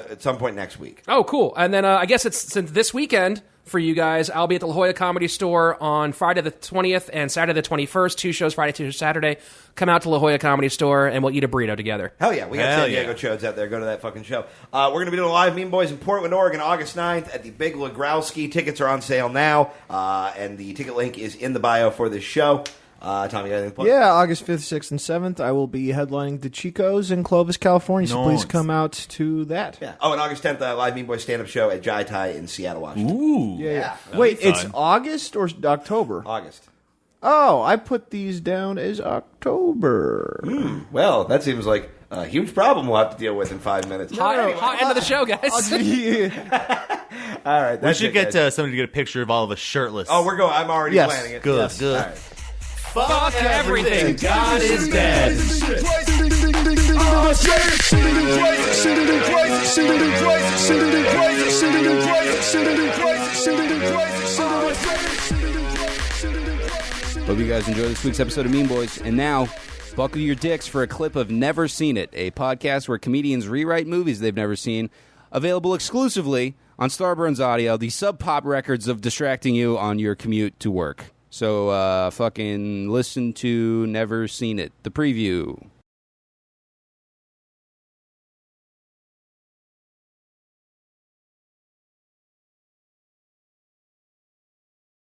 [SPEAKER 3] at some point next week.
[SPEAKER 5] Oh, cool. And then I guess since this weekend for you guys, I'll be at the La Jolla Comedy Store on Friday the 20th and Saturday the 21st. 2 shows, Friday to Saturday. Come out to La Jolla Comedy Store and we'll eat a burrito together.
[SPEAKER 3] Hell yeah, we got
[SPEAKER 4] Hell
[SPEAKER 3] San Diego
[SPEAKER 4] yeah.
[SPEAKER 3] shows out there. Go to that fucking show. We're going to be doing a live Mean Boys in Portland, Oregon, August 9th at the Big Legrowski. Tickets are on sale now, and the ticket link is in the bio for this show. Tom, you got anything to plug?
[SPEAKER 2] Yeah, August 5th, 6th, and 7th, I will be headlining the Chico's in Clovis, California, so please
[SPEAKER 4] Nice.
[SPEAKER 2] come out to that.
[SPEAKER 3] Yeah. Oh, and August 10th, live Mean Boys stand-up show at Jai Tai in Seattle, Washington.
[SPEAKER 4] Ooh.
[SPEAKER 2] Yeah.
[SPEAKER 4] That'll
[SPEAKER 2] Wait,
[SPEAKER 4] be
[SPEAKER 2] it's
[SPEAKER 4] fun.
[SPEAKER 2] August or October?
[SPEAKER 3] August.
[SPEAKER 2] Oh, I put these down as October.
[SPEAKER 3] Well, that seems like a huge problem we'll have to deal with in 5 minutes.
[SPEAKER 5] Hot end of the show, guys.
[SPEAKER 2] Yeah.
[SPEAKER 3] All right.
[SPEAKER 4] We
[SPEAKER 3] That's
[SPEAKER 4] should
[SPEAKER 3] it,
[SPEAKER 4] get
[SPEAKER 3] guys.
[SPEAKER 4] somebody to get a picture of all of us shirtless.
[SPEAKER 3] Oh, we're going. I'm already
[SPEAKER 2] Yes.
[SPEAKER 3] planning it.
[SPEAKER 4] good,
[SPEAKER 2] Yes.
[SPEAKER 4] good.
[SPEAKER 3] All right.
[SPEAKER 5] Fuck everything.
[SPEAKER 7] God is dead. Shit
[SPEAKER 1] Hope you guys enjoy this week's episode of Mean Boys. And now, buckle your dicks for a clip of Never Seen It, a podcast where comedians rewrite movies they've never seen. Available exclusively on Starburns Audio, the sub-pop records of distracting you on your commute to work. So fucking listen to Never Seen It, the preview.